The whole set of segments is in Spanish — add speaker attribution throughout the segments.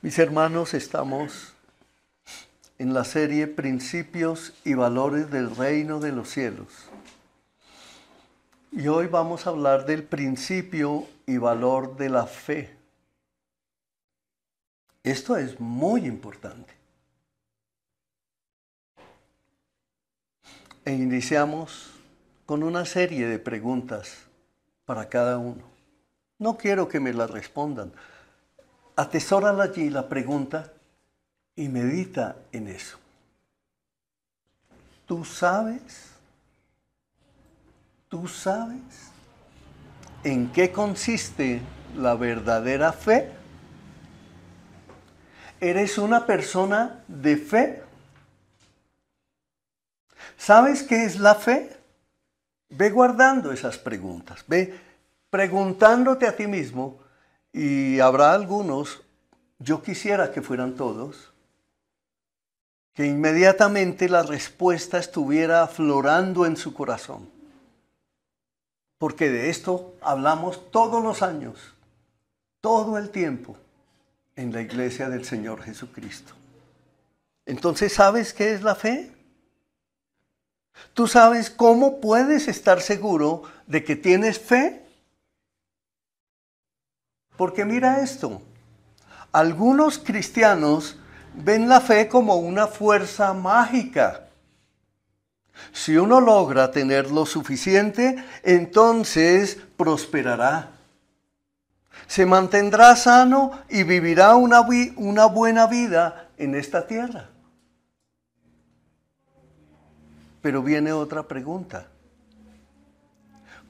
Speaker 1: Mis hermanos, estamos en la serie Principios y Valores del Reino de los Cielos. Y hoy vamos a hablar del principio y valor de la fe. Esto es muy importante. E iniciamos con una serie de preguntas para cada uno. No quiero que me las respondan. Atesórala allí la pregunta y medita en eso. ¿Tú sabes en qué consiste la verdadera fe? ¿Eres una persona de fe? ¿Sabes qué es la fe? Ve guardando esas preguntas, ve preguntándote a ti mismo, y habrá algunos, yo quisiera que fueran todos, que inmediatamente la respuesta estuviera aflorando en su corazón. Porque de esto hablamos todos los años, todo el tiempo, en la iglesia del Señor Jesucristo. Entonces, ¿sabes qué es la fe? ¿Tú sabes cómo puedes estar seguro de que tienes fe? Porque mira esto, algunos cristianos ven la fe como una fuerza mágica. Si uno logra tener lo suficiente, entonces prosperará. Se mantendrá sano y vivirá una buena vida en esta tierra. Pero viene otra pregunta.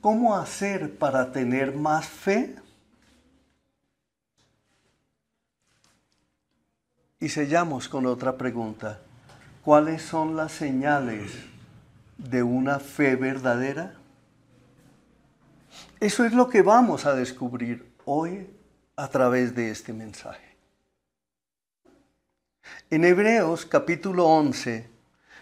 Speaker 1: ¿Cómo hacer para tener más fe? Y sellamos con otra pregunta. ¿Cuáles son las señales de una fe verdadera? Eso es lo que vamos a descubrir hoy a través de este mensaje. En Hebreos capítulo 11,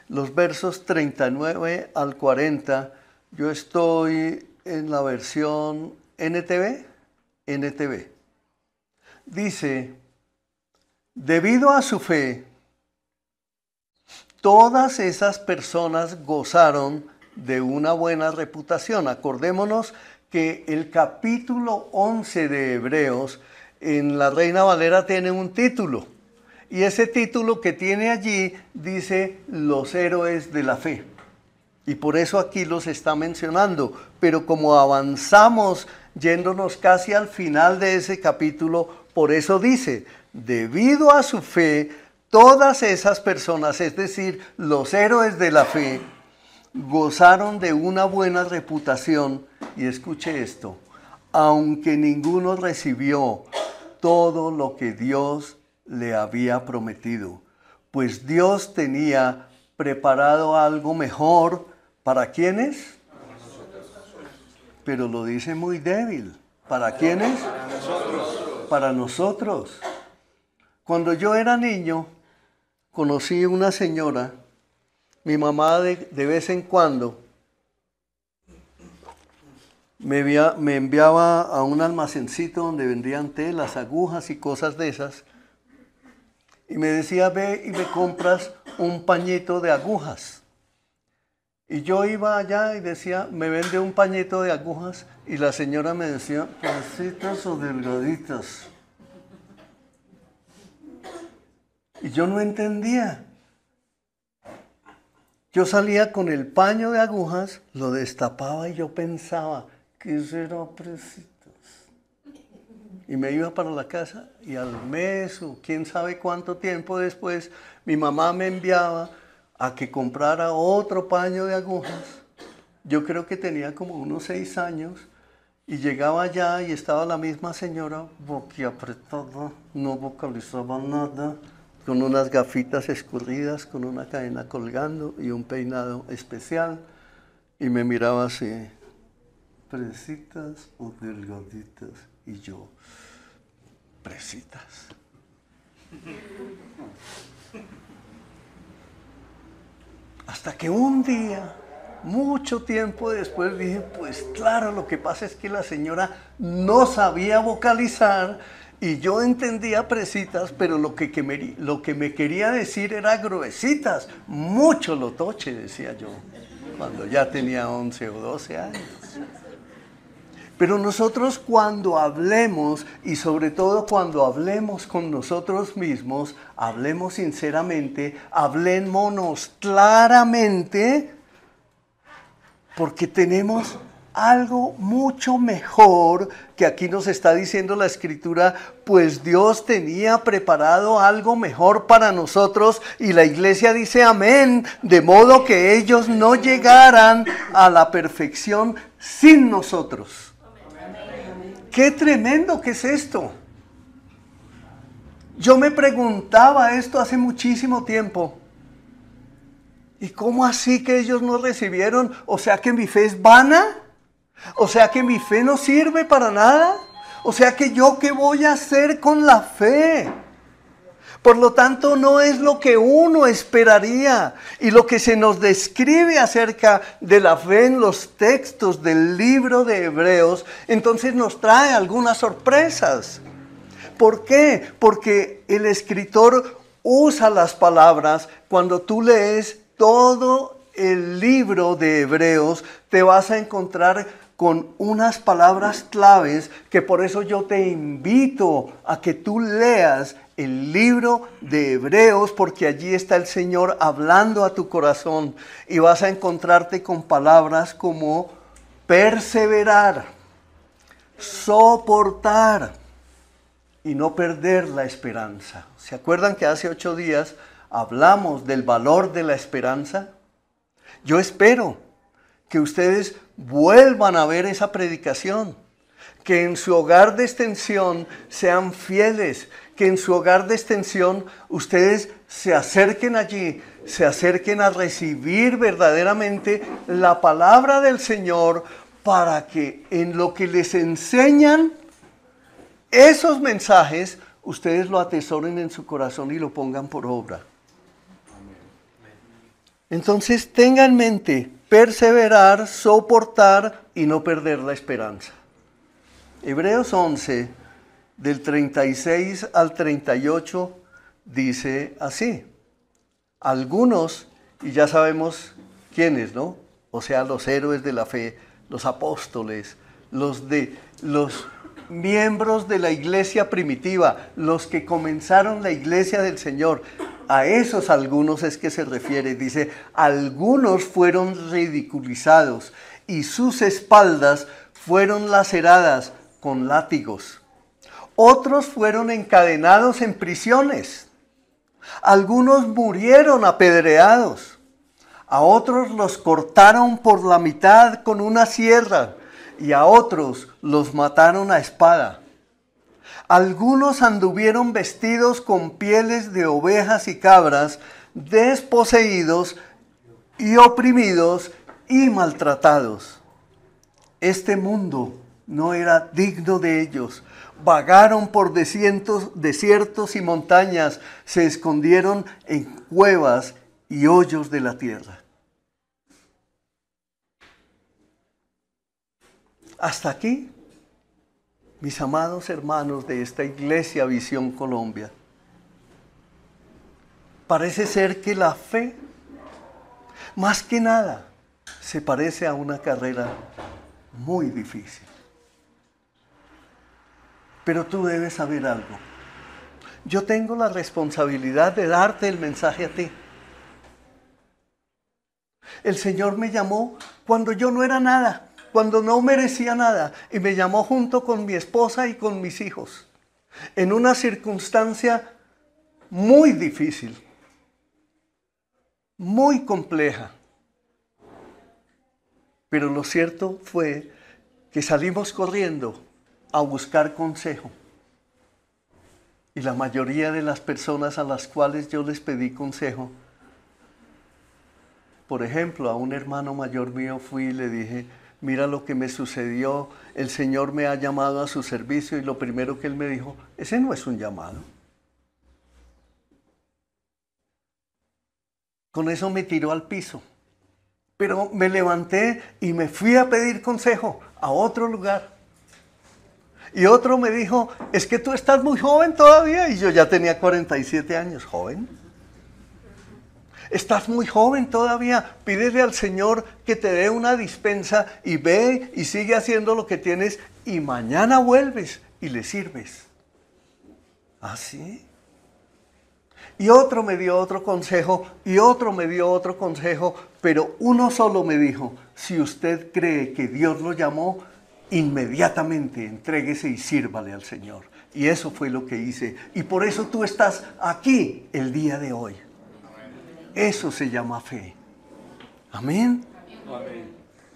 Speaker 1: los versos 39 al 40, yo estoy en la versión NTV. Dice: debido a su fe, todas esas personas gozaron de una buena reputación. Acordémonos que el capítulo 11 de Hebreos en la Reina Valera tiene un título. Y ese título que tiene allí dice los héroes de la fe. Y por eso aquí los está mencionando. Pero como avanzamos yéndonos casi al final de ese capítulo, por eso dice: debido a su fe, todas esas personas, es decir, los héroes de la fe, gozaron de una buena reputación. Y escuche esto: aunque ninguno recibió todo lo que Dios le había prometido, pues Dios tenía preparado algo mejor. ¿Para quiénes? Pero lo dice muy débil. ¿Para quiénes? Para nosotros. Cuando yo era niño, conocí una señora, mi mamá de vez en cuando me enviaba a un almacencito donde vendían telas, agujas y cosas de esas, y me decía: ve y me compras un pañito de agujas. Y yo iba allá y decía: me vende un pañito de agujas, y la señora me decía: gruesitas o delgaditas. Y yo no entendía. Yo salía con el paño de agujas, lo destapaba y yo pensaba: ¿qué será, presitas? Y me iba para la casa, y al mes o quién sabe cuánto tiempo después, mi mamá me enviaba a que comprara otro paño de agujas. Yo creo que tenía como unos 6 años, y llegaba allá y estaba la misma señora, boquiapretada, no vocalizaba nada, con unas gafitas escurridas, con una cadena colgando y un peinado especial, y me miraba así: presitas o delgaditas. Y yo: presitas. Hasta que un día, mucho tiempo después, dije: pues claro, lo que pasa es que la señora no sabía vocalizar Y yo entendía presitas, pero lo que me quería decir era gruesitas. Mucho lotoche, decía yo, cuando ya tenía 11 o 12 años. Pero nosotros cuando hablemos, y sobre todo cuando hablemos con nosotros mismos, hablemos sinceramente, hablémonos claramente, porque tenemos algo mucho mejor que aquí nos está diciendo la Escritura, pues Dios tenía preparado algo mejor para nosotros y la iglesia dice amén, de modo que ellos no llegaran a la perfección sin nosotros. ¡Qué tremendo que es esto! Yo me preguntaba esto hace muchísimo tiempo. ¿Y cómo así que ellos no recibieron? O sea que mi fe es vana. O sea que mi fe no sirve para nada. O sea que yo qué voy a hacer con la fe. Por lo tanto, no es lo que uno esperaría. Y lo que se nos describe acerca de la fe en los textos del libro de Hebreos, entonces nos trae algunas sorpresas. ¿Por qué? Porque el escritor usa las palabras. Cuando tú lees todo el libro de Hebreos, te vas a encontrar con unas palabras claves que por eso yo te invito a que tú leas el libro de Hebreos, porque allí está el Señor hablando a tu corazón y vas a encontrarte con palabras como perseverar, soportar y no perder la esperanza. ¿Se acuerdan que hace 8 días hablamos del valor de la esperanza? Yo espero que ustedes vuelvan a ver esa predicación, que en su hogar de extensión sean fieles, que en su hogar de extensión ustedes se acerquen allí, se acerquen a recibir verdaderamente la palabra del Señor para que en lo que les enseñan, esos mensajes, ustedes lo atesoren en su corazón y lo pongan por obra. Entonces tengan en mente perseverar, soportar y no perder la esperanza. Hebreos 11, del 36 al 38, dice así. Algunos, y ya sabemos quiénes, ¿no? O sea, los héroes de la fe, los apóstoles, los miembros de la iglesia primitiva, los que comenzaron la iglesia del Señor. A esos algunos es que se refiere. Dice, algunos fueron ridiculizados y sus espaldas fueron laceradas con látigos. Otros fueron encadenados en prisiones. Algunos murieron apedreados. A otros los cortaron por la mitad con una sierra y a otros los mataron a espada. Algunos anduvieron vestidos con pieles de ovejas y cabras, desposeídos y oprimidos y maltratados. Este mundo no era digno de ellos. Vagaron por desiertos y montañas, se escondieron en cuevas y hoyos de la tierra. Hasta aquí, mis amados hermanos de esta iglesia Visión Colombia. Parece ser que la fe, más que nada, se parece a una carrera muy difícil. Pero tú debes saber algo. Yo tengo la responsabilidad de darte el mensaje a ti. El Señor me llamó cuando yo no era nada, cuando no merecía nada, y me llamó junto con mi esposa y con mis hijos, en una circunstancia muy difícil, muy compleja. Pero lo cierto fue que salimos corriendo a buscar consejo. Y la mayoría de las personas a las cuales yo les pedí consejo, por ejemplo, a un hermano mayor mío fui y le dije, mira lo que me sucedió, el Señor me ha llamado a su servicio, y lo primero que él me dijo, ese no es un llamado. Con eso me tiró al piso. Pero me levanté y me fui a pedir consejo a otro lugar. Y otro me dijo, es que tú estás muy joven todavía. Y yo ya tenía 47 años, joven. Estás muy joven todavía, pídele al Señor que te dé una dispensa y ve y sigue haciendo lo que tienes y mañana vuelves y le sirves. ¿Así? Y otro me dio otro consejo y otro me dio otro consejo, pero uno solo me dijo, si usted cree que Dios lo llamó, inmediatamente entréguese y sírvale al Señor. Y eso fue lo que hice. Y por eso tú estás aquí el día de hoy. Eso se llama fe. Amén.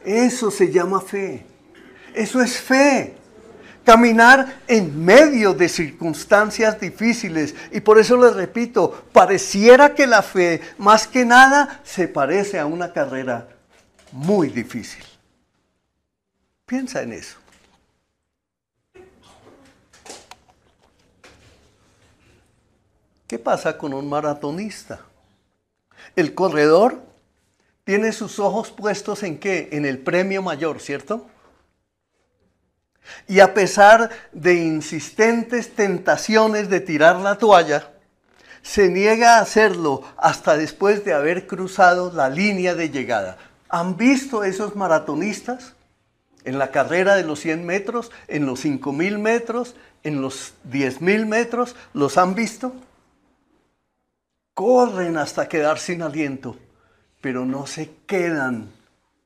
Speaker 1: Eso se llama fe. Eso es fe. Caminar en medio de circunstancias difíciles. Y por eso les repito, pareciera que la fe, más que nada, se parece a una carrera muy difícil. Piensa en eso. ¿Qué pasa con un maratonista? El corredor tiene sus ojos puestos ¿en qué? En el premio mayor, ¿cierto? Y a pesar de insistentes tentaciones de tirar la toalla, se niega a hacerlo hasta después de haber cruzado la línea de llegada. ¿Han visto esos maratonistas? En la carrera de los 100 metros, en los 5.000 metros, en los 10.000 metros, ¿los han visto? Corren hasta quedar sin aliento, pero no se quedan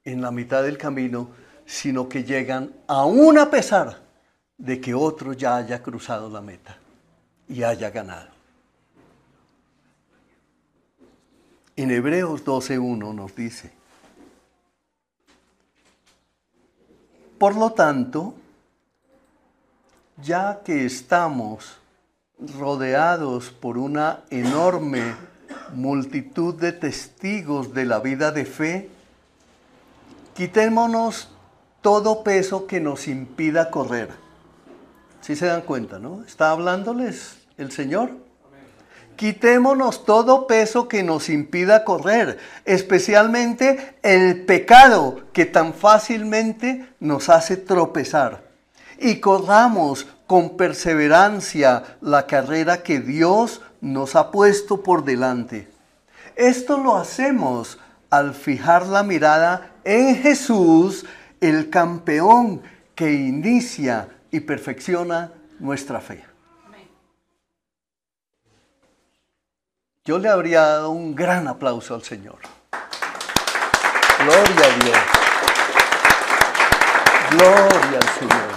Speaker 1: en la mitad del camino, sino que llegan aún a pesar de que otro ya haya cruzado la meta y haya ganado. En Hebreos 12:1 nos dice, por lo tanto, ya que estamos rodeados por una enorme multitud de testigos de la vida de fe, quitémonos todo peso que nos impida correr. ¿Sí se dan cuenta, no? ¿Está hablándoles el Señor? Quitémonos todo peso que nos impida correr, especialmente el pecado que tan fácilmente nos hace tropezar. Y corramos con perseverancia la carrera que Dios nos ha puesto por delante. Esto lo hacemos al fijar la mirada en Jesús, el campeón que inicia y perfecciona nuestra fe. Yo le habría dado un gran aplauso al Señor. Gloria a Dios. Gloria al Señor.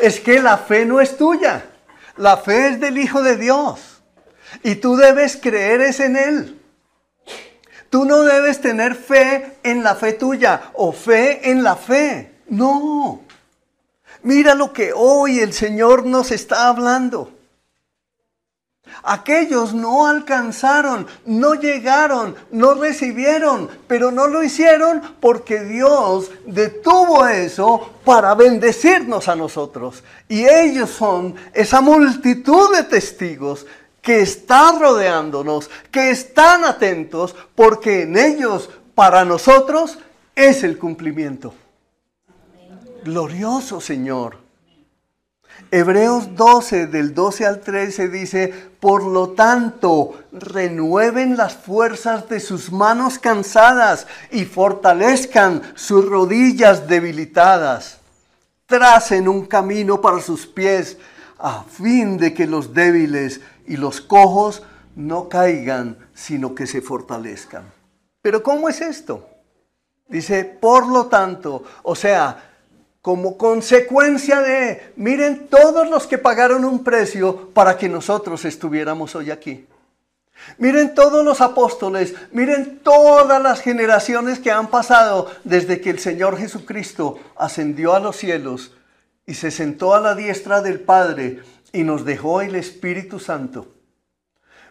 Speaker 1: Es que la fe no es tuya. La fe es del Hijo de Dios. Y tú debes creer es en Él. Tú no debes tener fe en la fe tuya o fe en la fe. No. Mira lo que hoy el Señor nos está hablando. Aquellos no alcanzaron, no llegaron, no recibieron, pero no lo hicieron porque Dios detuvo eso para bendecirnos a nosotros. Y ellos son esa multitud de testigos que están rodeándonos, que están atentos, porque en ellos, para nosotros, es el cumplimiento. Glorioso Señor. Hebreos 12, del 12 al 13 dice, por lo tanto, renueven las fuerzas de sus manos cansadas y fortalezcan sus rodillas debilitadas. Tracen un camino para sus pies, a fin de que los débiles y los cojos no caigan, sino que se fortalezcan. ¿Pero cómo es esto? Dice, por lo tanto, o sea, como consecuencia de, miren todos los que pagaron un precio para que nosotros estuviéramos hoy aquí. Miren todos los apóstoles, miren todas las generaciones que han pasado desde que el Señor Jesucristo ascendió a los cielos y se sentó a la diestra del Padre y nos dejó el Espíritu Santo.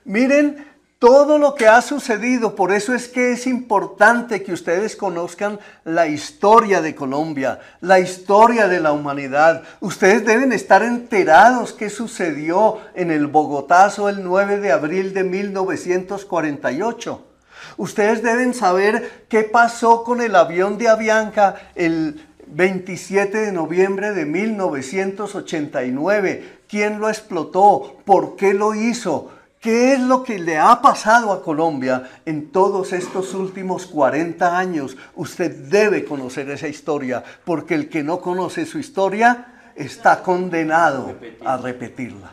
Speaker 1: Miren todo lo que ha sucedido, por eso es que es importante que ustedes conozcan la historia de Colombia, la historia de la humanidad. Ustedes deben estar enterados qué sucedió en el Bogotazo el 9 de abril de 1948. Ustedes deben saber qué pasó con el avión de Avianca el 27 de noviembre de 1989. ¿Quién lo explotó? ¿Por qué lo hizo? ¿Qué es lo que le ha pasado a Colombia en todos estos últimos 40 años? Usted debe conocer esa historia, porque el que no conoce su historia está condenado a repetirla.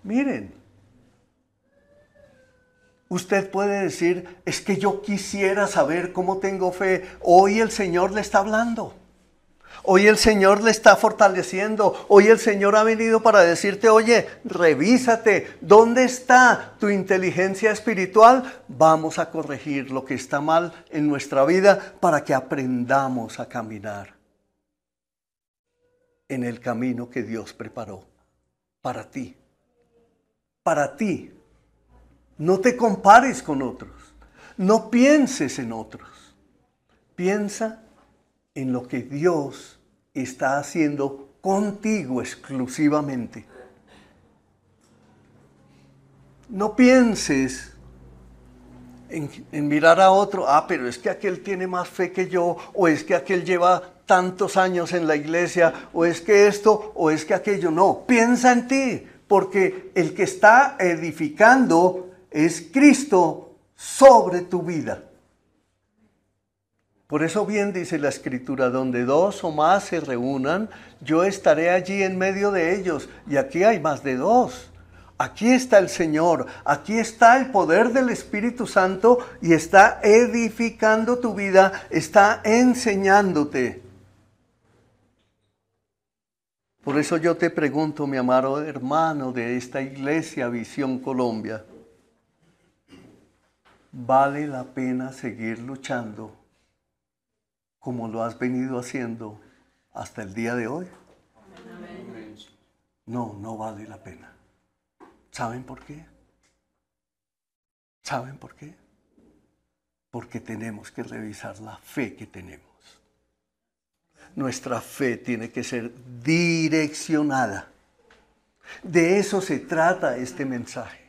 Speaker 1: Miren, usted puede decir, es que yo quisiera saber cómo tengo fe. Hoy el Señor le está hablando. Hoy el Señor le está fortaleciendo. Hoy el Señor ha venido para decirte, oye, revísate. ¿Dónde está tu inteligencia espiritual? Vamos a corregir lo que está mal en nuestra vida para que aprendamos a caminar en el camino que Dios preparó para ti. Para ti. No te compares con otros. No pienses en otros. Piensa en lo que Dios está haciendo contigo exclusivamente. No pienses en mirar a otro, pero es que aquel tiene más fe que yo, o es que aquel lleva tantos años en la iglesia, o es que esto, o es que aquello. No, piensa en ti, porque el que está edificando es Cristo sobre tu vida. Por eso bien dice la Escritura, donde dos o más se reúnan, yo estaré allí en medio de ellos. Y aquí hay más de dos. Aquí está el Señor, aquí está el poder del Espíritu Santo y está edificando tu vida, está enseñándote. Por eso yo te pregunto, mi amado hermano de esta iglesia Visión Colombia, ¿vale la pena seguir luchando como lo has venido haciendo hasta el día de hoy? No, no vale la pena. ¿Saben por qué? ¿Saben por qué? Porque tenemos que revisar la fe que tenemos. Nuestra fe tiene que ser direccionada. De eso se trata este mensaje.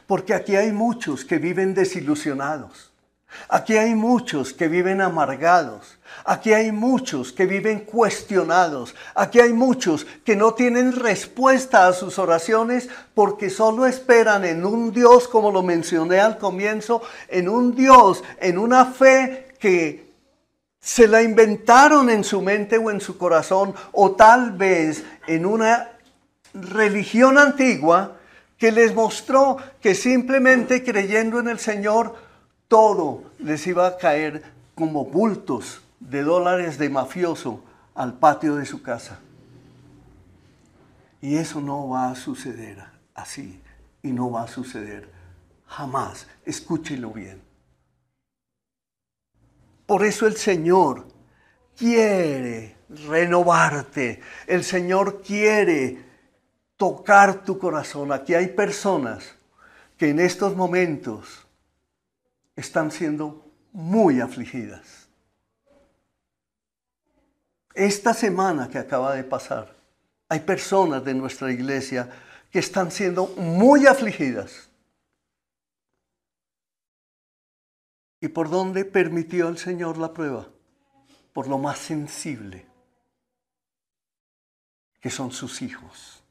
Speaker 1: Porque aquí hay muchos que viven desilusionados. Aquí hay muchos que viven amargados. Aquí hay muchos que viven cuestionados. Aquí hay muchos que no tienen respuesta a sus oraciones porque solo esperan en un Dios, como lo mencioné al comienzo, en un Dios, en una fe que se la inventaron en su mente o en su corazón, o tal vez en una religión antigua que les mostró que simplemente creyendo en el Señor todo les iba a caer como bultos de dólares de mafioso al patio de su casa. Y eso no va a suceder así, y no va a suceder jamás. Escúchelo bien. Por eso el Señor quiere renovarte. El Señor quiere tocar tu corazón. Aquí hay personas que en estos momentos están siendo muy afligidas. Esta semana que acaba de pasar, hay personas de nuestra iglesia que están siendo muy afligidas. ¿Y por dónde permitió el Señor la prueba? Por lo más sensible, que son sus hijos.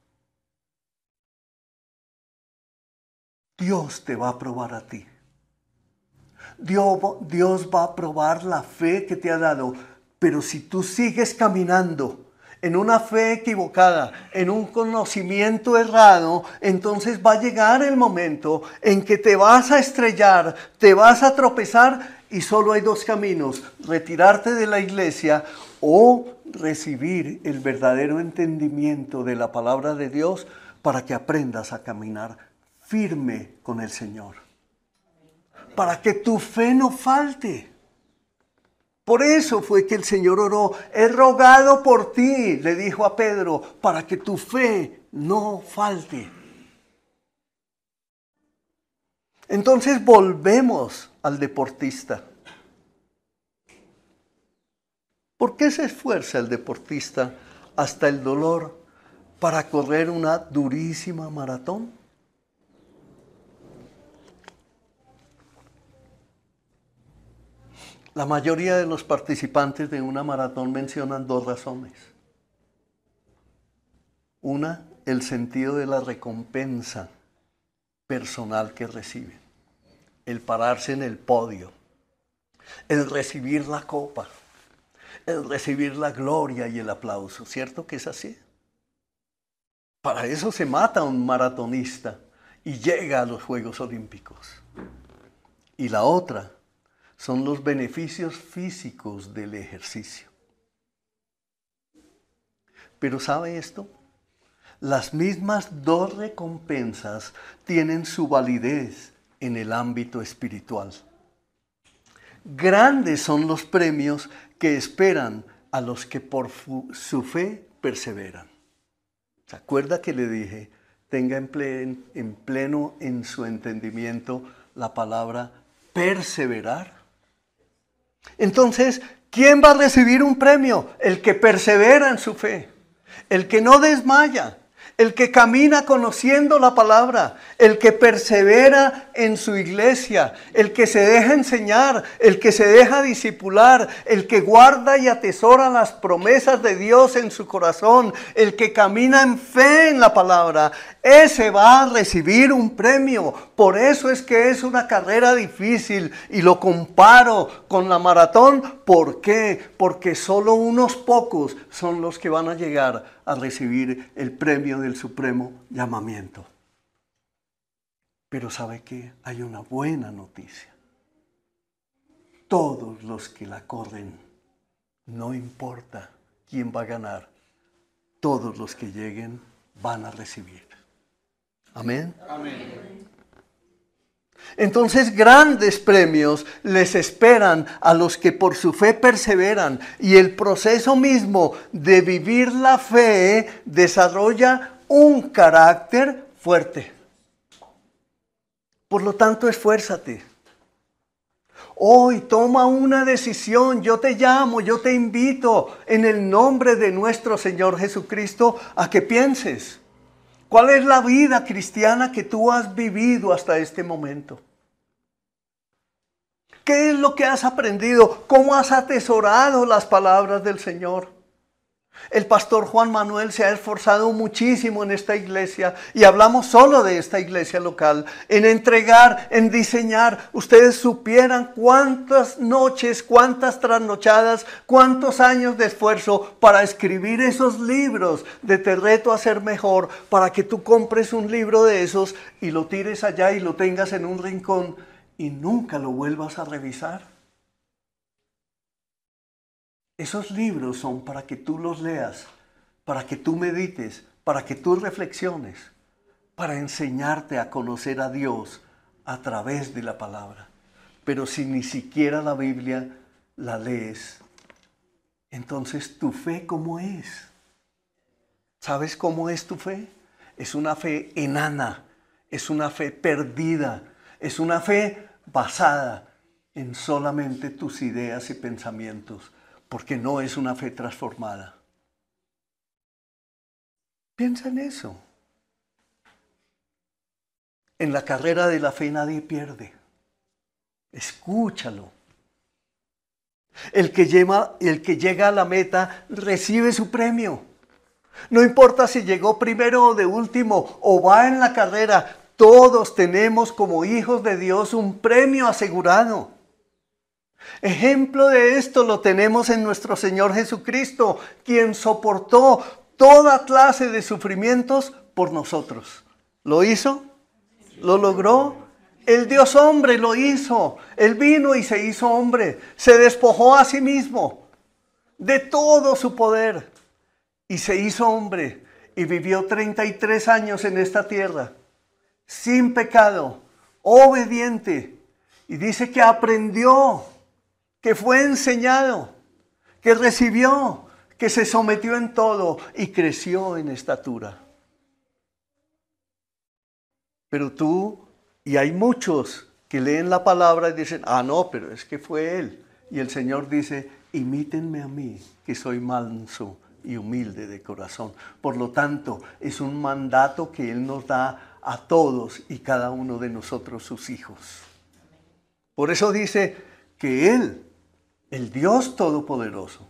Speaker 1: Dios te va a probar a ti. Dios va a probar la fe que te ha dado, pero si tú sigues caminando en una fe equivocada, en un conocimiento errado, entonces va a llegar el momento en que te vas a estrellar, te vas a tropezar y solo hay dos caminos: retirarte de la iglesia o recibir el verdadero entendimiento de la palabra de Dios para que aprendas a caminar firme con el Señor. Para que tu fe no falte. Por eso fue que el Señor oró: he rogado por ti, le dijo a Pedro, para que tu fe no falte. Entonces volvemos al deportista. ¿Por qué se esfuerza el deportista hasta el dolor para correr una durísima maratón? La mayoría de los participantes de una maratón mencionan dos razones. Una, el sentido de la recompensa personal que reciben. El pararse en el podio, el recibir la copa, el recibir la gloria y el aplauso. ¿Cierto que es así? Para eso se mata un maratonista y llega a los Juegos Olímpicos. Y la otra son los beneficios físicos del ejercicio. Pero ¿sabe esto? Las mismas dos recompensas tienen su validez en el ámbito espiritual. Grandes son los premios que esperan a los que por su fe perseveran. ¿Se acuerda que le dije? Tenga en pleno en su entendimiento la palabra perseverar. Entonces, ¿quién va a recibir un premio? El que persevera en su fe, el que no desmaya, el que camina conociendo la palabra, el que persevera en su iglesia, el que se deja enseñar, el que se deja discipular, el que guarda y atesora las promesas de Dios en su corazón, el que camina en fe en la palabra, ese va a recibir un premio. Por eso es que es una carrera difícil y lo comparo con la maratón. ¿Por qué? Porque solo unos pocos son los que van a llegar a recibir el premio del supremo llamamiento. Pero ¿sabe qué? Hay una buena noticia. Todos los que la corren, no importa quién va a ganar, todos los que lleguen van a recibir. Amén. Amén. Entonces grandes premios les esperan a los que por su fe perseveran, y el proceso mismo de vivir la fe desarrolla un carácter fuerte. Por lo tanto, esfuérzate. Hoy toma una decisión. Yo te llamo, yo te invito en el nombre de nuestro Señor Jesucristo a que pienses. ¿Cuál es la vida cristiana que tú has vivido hasta este momento? ¿Qué es lo que has aprendido? ¿Cómo has atesorado las palabras del Señor? El pastor Juan Manuel se ha esforzado muchísimo en esta iglesia, y hablamos solo de esta iglesia local, en entregar, en diseñar. Ustedes supieran cuántas noches, cuántas trasnochadas, cuántos años de esfuerzo para escribir esos libros de Te reto a ser mejor, para que tú compres un libro de esos y lo tires allá y lo tengas en un rincón y nunca lo vuelvas a revisar. Esos libros son para que tú los leas, para que tú medites, para que tú reflexiones, para enseñarte a conocer a Dios a través de la palabra. Pero si ni siquiera la Biblia la lees, entonces tu fe, ¿cómo es? ¿Sabes cómo es tu fe? Es una fe enana, es una fe perdida, es una fe basada en solamente tus ideas y pensamientos, porque no es una fe transformada. Piensa en eso. En la carrera de la fe nadie pierde. Escúchalo. El que llega a la meta recibe su premio. No importa si llegó primero o de último o va en la carrera, todos tenemos como hijos de Dios un premio asegurado. Ejemplo de esto lo tenemos en nuestro Señor Jesucristo, quien soportó toda clase de sufrimientos por nosotros. ¿Lo hizo? ¿Lo logró? El Dios hombre lo hizo. Él vino y se hizo hombre. Se despojó a sí mismo de todo su poder y se hizo hombre y vivió 33 años en esta tierra, sin pecado, obediente. Y dice que aprendió, que fue enseñado, que recibió, que se sometió en todo y creció en estatura. Pero tú, y hay muchos que leen la palabra y dicen, no, pero es que fue él. Y el Señor dice, imítenme a mí, que soy manso y humilde de corazón. Por lo tanto, es un mandato que Él nos da a todos y cada uno de nosotros, sus hijos. Por eso dice que Él El Dios Todopoderoso,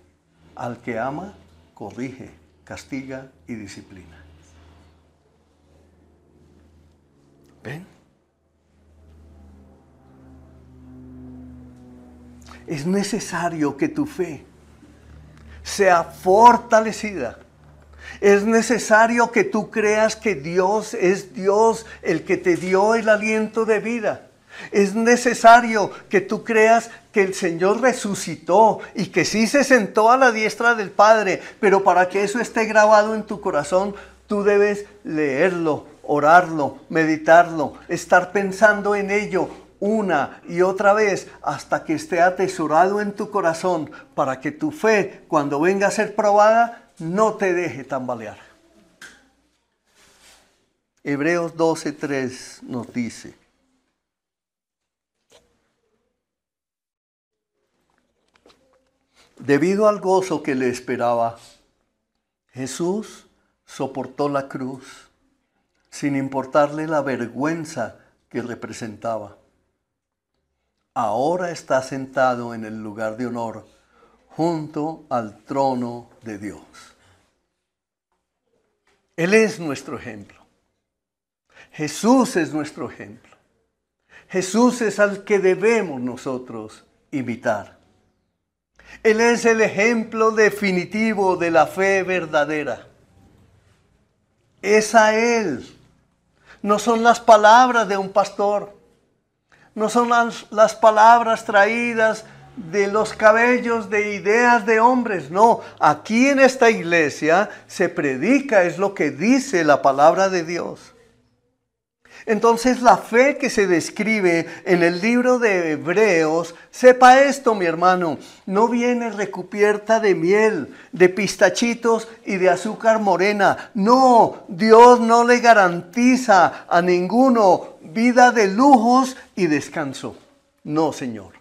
Speaker 1: al que ama, corrige, castiga y disciplina. ¿Ven? Es necesario que tu fe sea fortalecida. Es necesario que tú creas que Dios es Dios el que te dio el aliento de vida. Es necesario que tú creas que el Señor resucitó y que sí se sentó a la diestra del Padre, pero para que eso esté grabado en tu corazón, tú debes leerlo, orarlo, meditarlo, estar pensando en ello una y otra vez hasta que esté atesorado en tu corazón, para que tu fe, cuando venga a ser probada, no te deje tambalear. Hebreos 12:3 nos dice: debido al gozo que le esperaba, Jesús soportó la cruz sin importarle la vergüenza que representaba. Ahora está sentado en el lugar de honor junto al trono de Dios. Él es nuestro ejemplo. Jesús es nuestro ejemplo. Jesús es al que debemos nosotros imitar. Él es el ejemplo definitivo de la fe verdadera. Es a Él. No son las palabras de un pastor. No son las palabras traídas de los cabellos de ideas de hombres. No, aquí en esta iglesia se predica, es lo que dice la palabra de Dios. Entonces la fe que se describe en el libro de Hebreos, sepa esto, mi hermano, no viene recubierta de miel, de pistachitos y de azúcar morena. No, Dios no le garantiza a ninguno vida de lujos y descanso. No, Señor.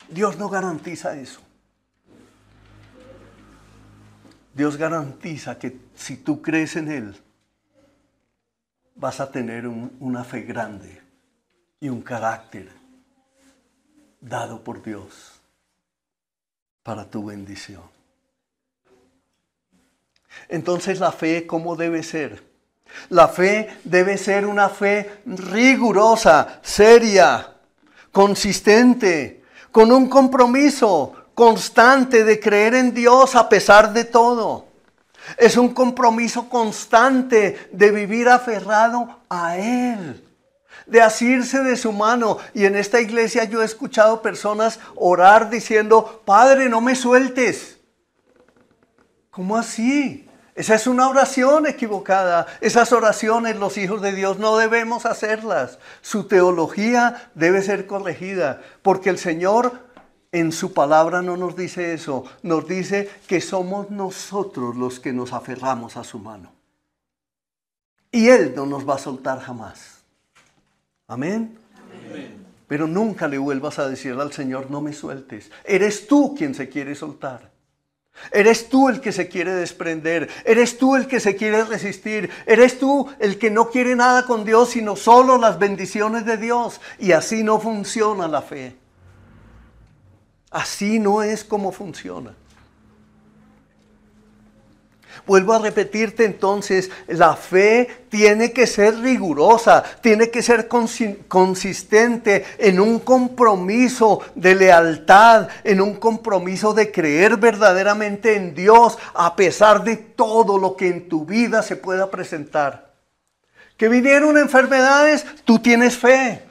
Speaker 1: Dios no garantiza eso. Dios garantiza que si tú crees en Él, vas a tener una fe grande y un carácter dado por Dios para tu bendición. Entonces la fe, ¿cómo debe ser? La fe debe ser una fe rigurosa, seria, consistente, con un compromiso constante de creer en Dios a pesar de todo. Es un compromiso constante de vivir aferrado a Él, de asirse de su mano. Y en esta iglesia yo he escuchado personas orar diciendo: Padre, no me sueltes. ¿Cómo así? Esa es una oración equivocada. Esas oraciones los hijos de Dios no debemos hacerlas. Su teología debe ser corregida, porque el Señor en su palabra no nos dice eso, nos dice que somos nosotros los que nos aferramos a su mano. Y Él no nos va a soltar jamás. Amén. Amén. Pero nunca le vuelvas a decir al Señor: no me sueltes. Eres tú quien se quiere soltar. Eres tú el que se quiere desprender. Eres tú el que se quiere resistir. Eres tú el que no quiere nada con Dios, sino solo las bendiciones de Dios. Y así no funciona la fe. Así no es como funciona. Vuelvo a repetirte entonces, la fe tiene que ser rigurosa, tiene que ser consistente en un compromiso de lealtad, en un compromiso de creer verdaderamente en Dios, a pesar de todo lo que en tu vida se pueda presentar. Que vinieron enfermedades, tú tienes fe.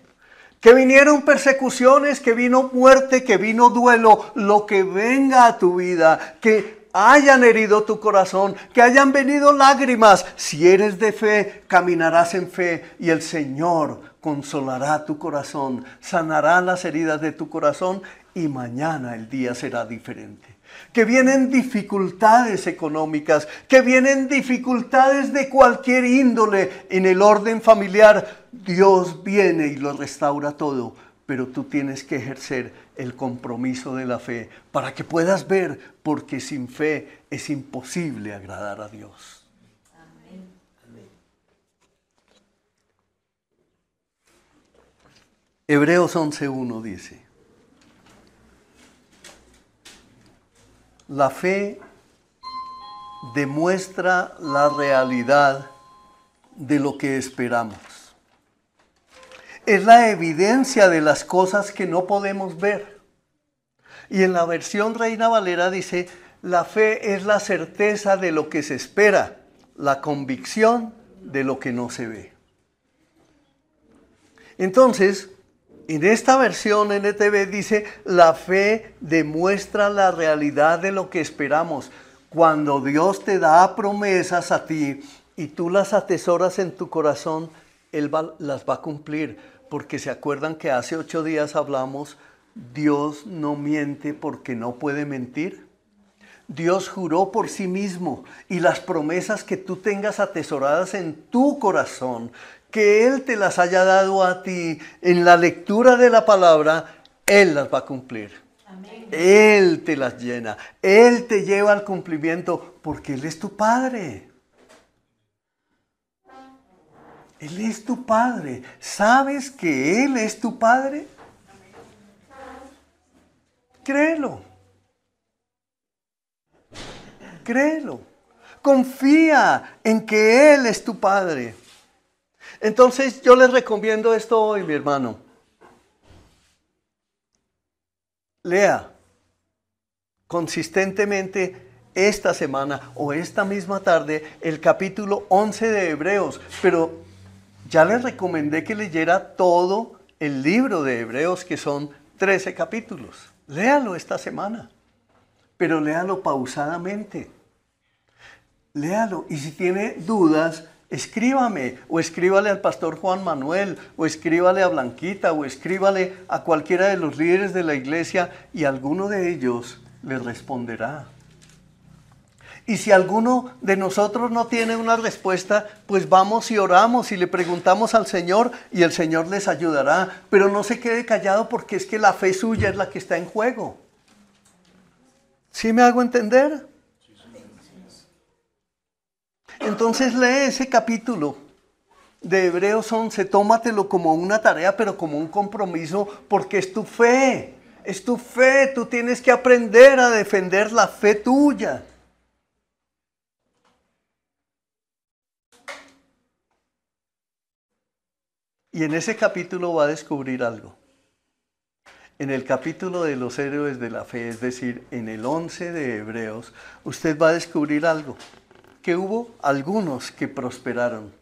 Speaker 1: Que vinieron persecuciones, que vino muerte, que vino duelo, lo que venga a tu vida, que hayan herido tu corazón, que hayan venido lágrimas. Si eres de fe, caminarás en fe y el Señor consolará tu corazón, sanará las heridas de tu corazón y mañana el día será diferente. Que vienen dificultades económicas, que vienen dificultades de cualquier índole en el orden familiar. Dios viene y lo restaura todo, pero tú tienes que ejercer el compromiso de la fe para que puedas ver, porque sin fe es imposible agradar a Dios. Amén. Hebreos 11:1 dice: La fe demuestra la realidad de lo que esperamos. Es la evidencia de las cosas que no podemos ver. Y en la versión Reina Valera dice, la fe es la certeza de lo que se espera, la convicción de lo que no se ve. Entonces, en esta versión NTV dice, la fe demuestra la realidad de lo que esperamos. Cuando Dios te da promesas a ti y tú las atesoras en tu corazón, Él las va a cumplir. Porque se acuerdan que hace 8 días hablamos, Dios no miente porque no puede mentir. Dios juró por sí mismo y las promesas que tú tengas atesoradas en tu corazón, que Él te las haya dado a ti en la lectura de la palabra, Él las va a cumplir. Amén. Él te las llena, Él te lleva al cumplimiento porque Él es tu Padre. Él es tu Padre. ¿Sabes que Él es tu Padre? Créelo. Créelo. Confía en que Él es tu Padre. Entonces yo les recomiendo esto hoy, mi hermano. Lea consistentemente esta semana o esta misma tarde el capítulo 11 de Hebreos, pero ya les recomendé que leyera todo el libro de Hebreos, que son 13 capítulos. Léalo esta semana, pero léalo pausadamente. Léalo, y si tiene dudas, escríbame, o escríbale al pastor Juan Manuel, o escríbale a Blanquita, o escríbale a cualquiera de los líderes de la iglesia, y alguno de ellos le responderá. Y si alguno de nosotros no tiene una respuesta, pues vamos y oramos y le preguntamos al Señor y el Señor les ayudará. Pero no se quede callado porque es que la fe suya es la que está en juego. ¿Sí me hago entender? Entonces lee ese capítulo de Hebreos 11, tómatelo como una tarea, pero como un compromiso, porque es tu fe. Es tu fe, tú tienes que aprender a defender la fe tuya. Y en ese capítulo va a descubrir algo. En el capítulo de los héroes de la fe, es decir, en el 11 de Hebreos, usted va a descubrir algo. Que hubo algunos que prosperaron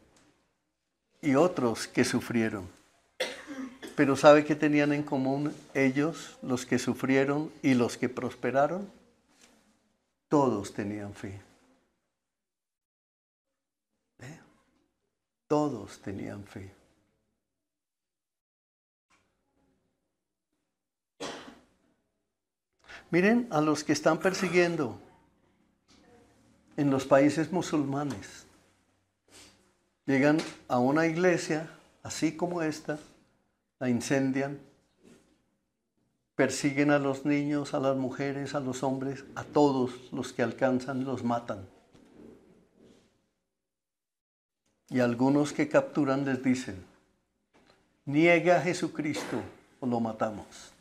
Speaker 1: y otros que sufrieron. Pero ¿sabe qué tenían en común ellos, los que sufrieron y los que prosperaron? Todos tenían fe. Todos tenían fe. Miren a los que están persiguiendo en los países musulmanes. Llegan a una iglesia, así como esta, la incendian, persiguen a los niños, a las mujeres, a los hombres, a todos los que alcanzan los matan. Y algunos que capturan les dicen, niegue a Jesucristo o lo matamos.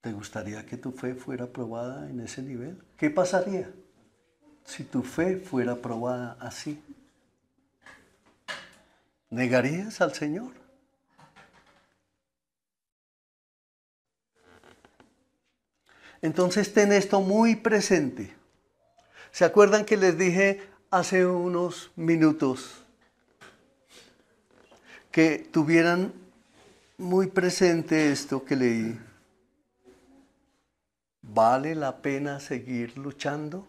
Speaker 1: ¿Te gustaría que tu fe fuera probada en ese nivel? ¿Qué pasaría si tu fe fuera probada así? ¿Negarías al Señor? Entonces ten esto muy presente. ¿Se acuerdan que les dije hace unos minutos que tuvieran muy presente esto que leí? ¿Vale la pena seguir luchando?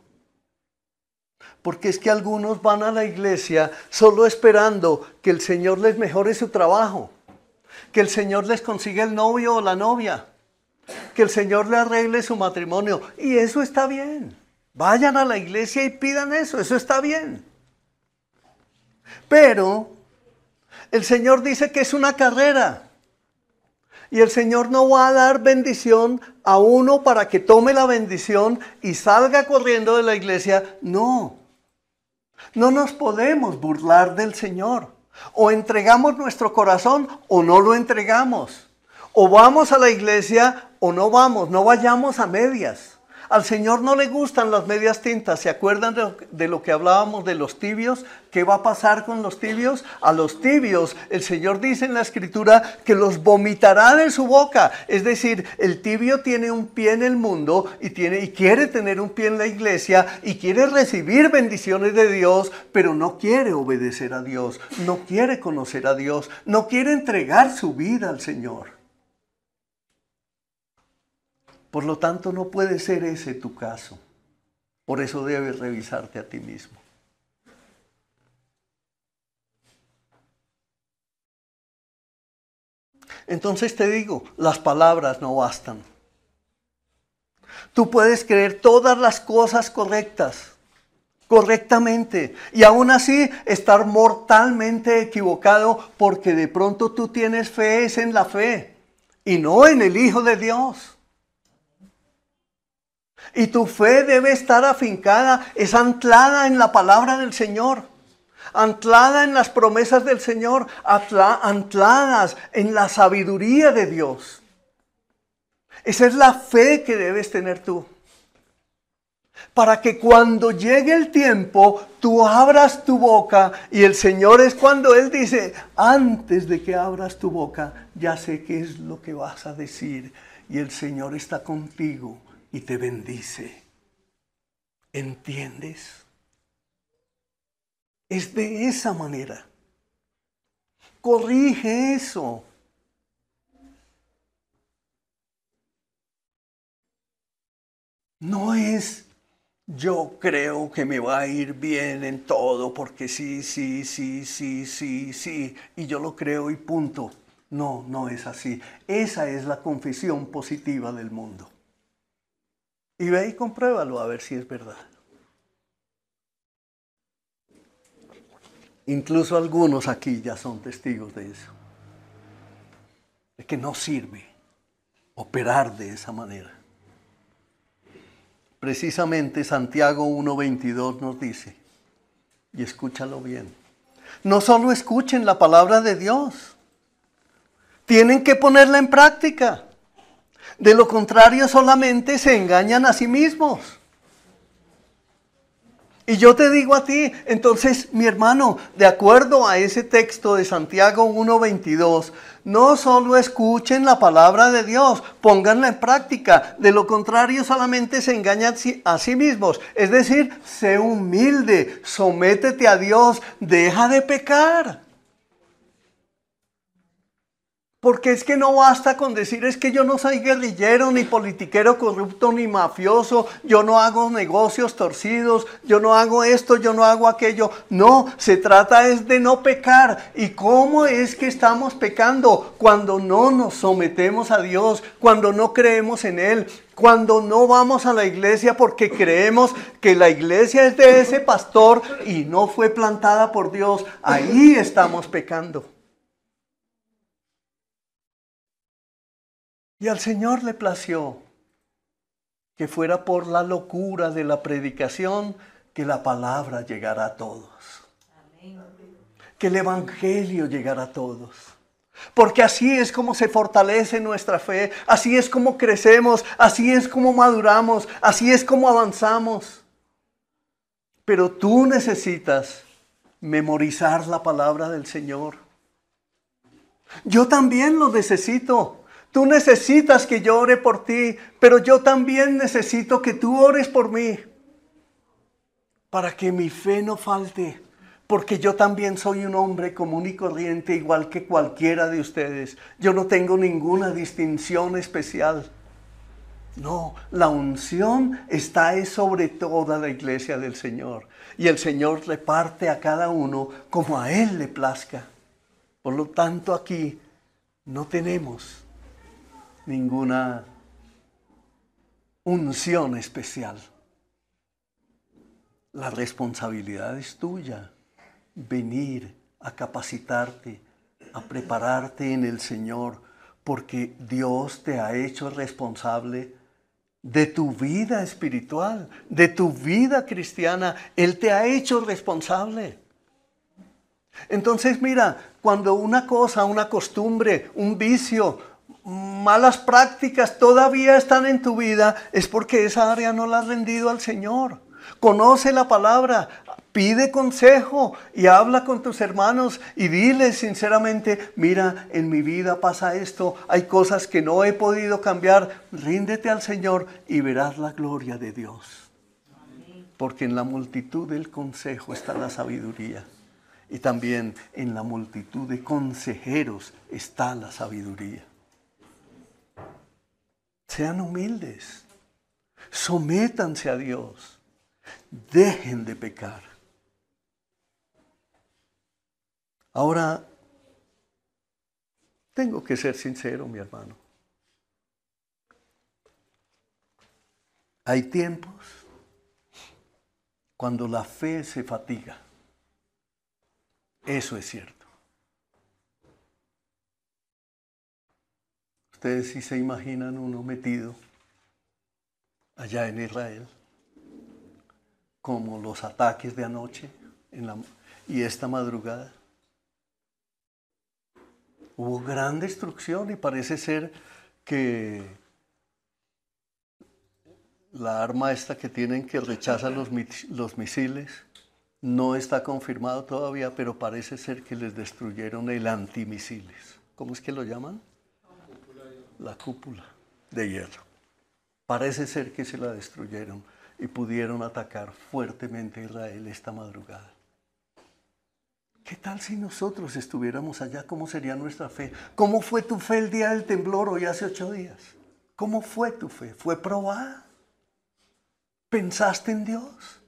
Speaker 1: Porque es que algunos van a la iglesia solo esperando que el Señor les mejore su trabajo, que el Señor les consiga el novio o la novia, que el Señor le arregle su matrimonio. Y eso está bien. Vayan a la iglesia y pidan eso, eso está bien. Pero el Señor dice que es una carrera. Y el Señor no va a dar bendición a uno para que tome la bendición y salga corriendo de la iglesia. No. No nos podemos burlar del Señor. O entregamos nuestro corazón o no lo entregamos. O vamos a la iglesia o no vamos, no vayamos a medias. Al Señor no le gustan las medias tintas. ¿Se acuerdan de lo que hablábamos de los tibios? ¿Qué va a pasar con los tibios? A los tibios, el Señor dice en la Escritura que los vomitará de su boca. Es decir, el tibio tiene un pie en el mundo y quiere tener un pie en la iglesia y quiere recibir bendiciones de Dios, pero no quiere obedecer a Dios, no quiere conocer a Dios, no quiere entregar su vida al Señor. Por lo tanto, no puede ser ese tu caso. Por eso debes revisarte a ti mismo. Entonces te digo, las palabras no bastan. Tú puedes creer todas las cosas correctamente, y aún así estar mortalmente equivocado, porque de pronto tú tienes fe es en la fe y no en el Hijo de Dios. Y tu fe debe estar afincada, es anclada en la palabra del Señor, anclada en las promesas del Señor, ancladas en la sabiduría de Dios. Esa es la fe que debes tener tú. Para que cuando llegue el tiempo, tú abras tu boca, y el Señor es cuando Él dice, antes de que abras tu boca, ya sé qué es lo que vas a decir, y el Señor está contigo y te bendice. ¿Entiendes? Es de esa manera. Corrige eso. No es yo creo que me va a ir bien en todo porque sí, y yo lo creo y punto. No, no es así. Esa es la confesión positiva del mundo. Y ve y compruébalo a ver si es verdad. Incluso algunos aquí ya son testigos de eso. De que no sirve operar de esa manera. Precisamente Santiago 1:22 nos dice, y escúchalo bien, no solo escuchen la palabra de Dios, tienen que ponerla en práctica. De lo contrario, solamente se engañan a sí mismos. Y yo te digo a ti, entonces, mi hermano, de acuerdo a ese texto de Santiago 1:22, no solo escuchen la palabra de Dios, pónganla en práctica. De lo contrario, solamente se engañan a sí mismos. Es decir, sé humilde, sométete a Dios, deja de pecar. Porque es que no basta con decir, es que yo no soy guerrillero, ni politiquero corrupto, ni mafioso, yo no hago negocios torcidos, yo no hago esto, yo no hago aquello. No, se trata es de no pecar. ¿Y cómo es que estamos pecando? Cuando no nos sometemos a Dios, cuando no creemos en Él, cuando no vamos a la iglesia porque creemos que la iglesia es de ese pastor y no fue plantada por Dios. Ahí estamos pecando. Y al Señor le plació que fuera por la locura de la predicación que la palabra llegara a todos. Amén. Que el evangelio llegara a todos. Porque así es como se fortalece nuestra fe, así es como crecemos, así es como maduramos, así es como avanzamos. Pero tú necesitas memorizar la palabra del Señor. Yo también lo necesito. Tú necesitas que yo ore por ti, pero yo también necesito que tú ores por mí. Para que mi fe no falte, porque yo también soy un hombre común y corriente, igual que cualquiera de ustedes. Yo no tengo ninguna distinción especial. No, la unción está sobre toda la iglesia del Señor. Y el Señor reparte a cada uno como a Él le plazca. Por lo tanto, aquí no tenemos ninguna unción especial. La responsabilidad es tuya. Venir a capacitarte, a prepararte en el Señor, porque Dios te ha hecho responsable de tu vida espiritual, de tu vida cristiana. Él te ha hecho responsable. Entonces mira, cuando una cosa, una costumbre, un vicio, malas prácticas todavía están en tu vida, es porque esa área no la has rendido al Señor. Conoce la palabra, pide consejo y habla con tus hermanos y diles sinceramente, mira, en mi vida pasa esto, hay cosas que no he podido cambiar, ríndete al Señor y verás la gloria de Dios. Porque en la multitud del consejo está la sabiduría y también en la multitud de consejeros está la sabiduría. Sean humildes, sométanse a Dios, dejen de pecar. Ahora, tengo que ser sincero, mi hermano. Hay tiempos cuando la fe se fatiga. Eso es cierto. Ustedes sí se imaginan uno metido allá en Israel, como los ataques de anoche y esta madrugada. Hubo gran destrucción y parece ser que la arma esta que tienen que rechaza los misiles no está confirmado todavía, pero parece ser que les destruyeron el antimisiles. ¿Cómo es que lo llaman? La cúpula de hierro. Parece ser que se la destruyeron y pudieron atacar fuertemente a Israel esta madrugada. ¿Qué tal si nosotros estuviéramos allá? ¿Cómo sería nuestra fe? ¿Cómo fue tu fe el día del temblor hoy hace 8 días? ¿Cómo fue tu fe? ¿Fue probada? ¿Pensaste en Dios?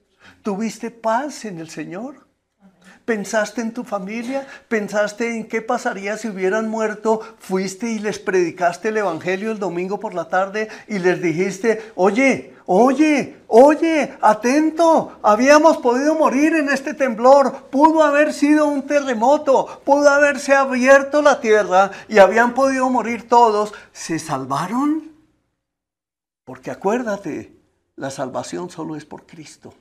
Speaker 1: ¿Tuviste paz en el Señor? ¿Pensaste en tu familia? ¿Pensaste en qué pasaría si hubieran muerto? ¿Fuiste y les predicaste el evangelio el domingo por la tarde y les dijiste, oye, atento, habíamos podido morir en este temblor, pudo haber sido un terremoto, pudo haberse abierto la tierra y habían podido morir todos? ¿Se salvaron? Porque acuérdate, la salvación solo es por Cristo.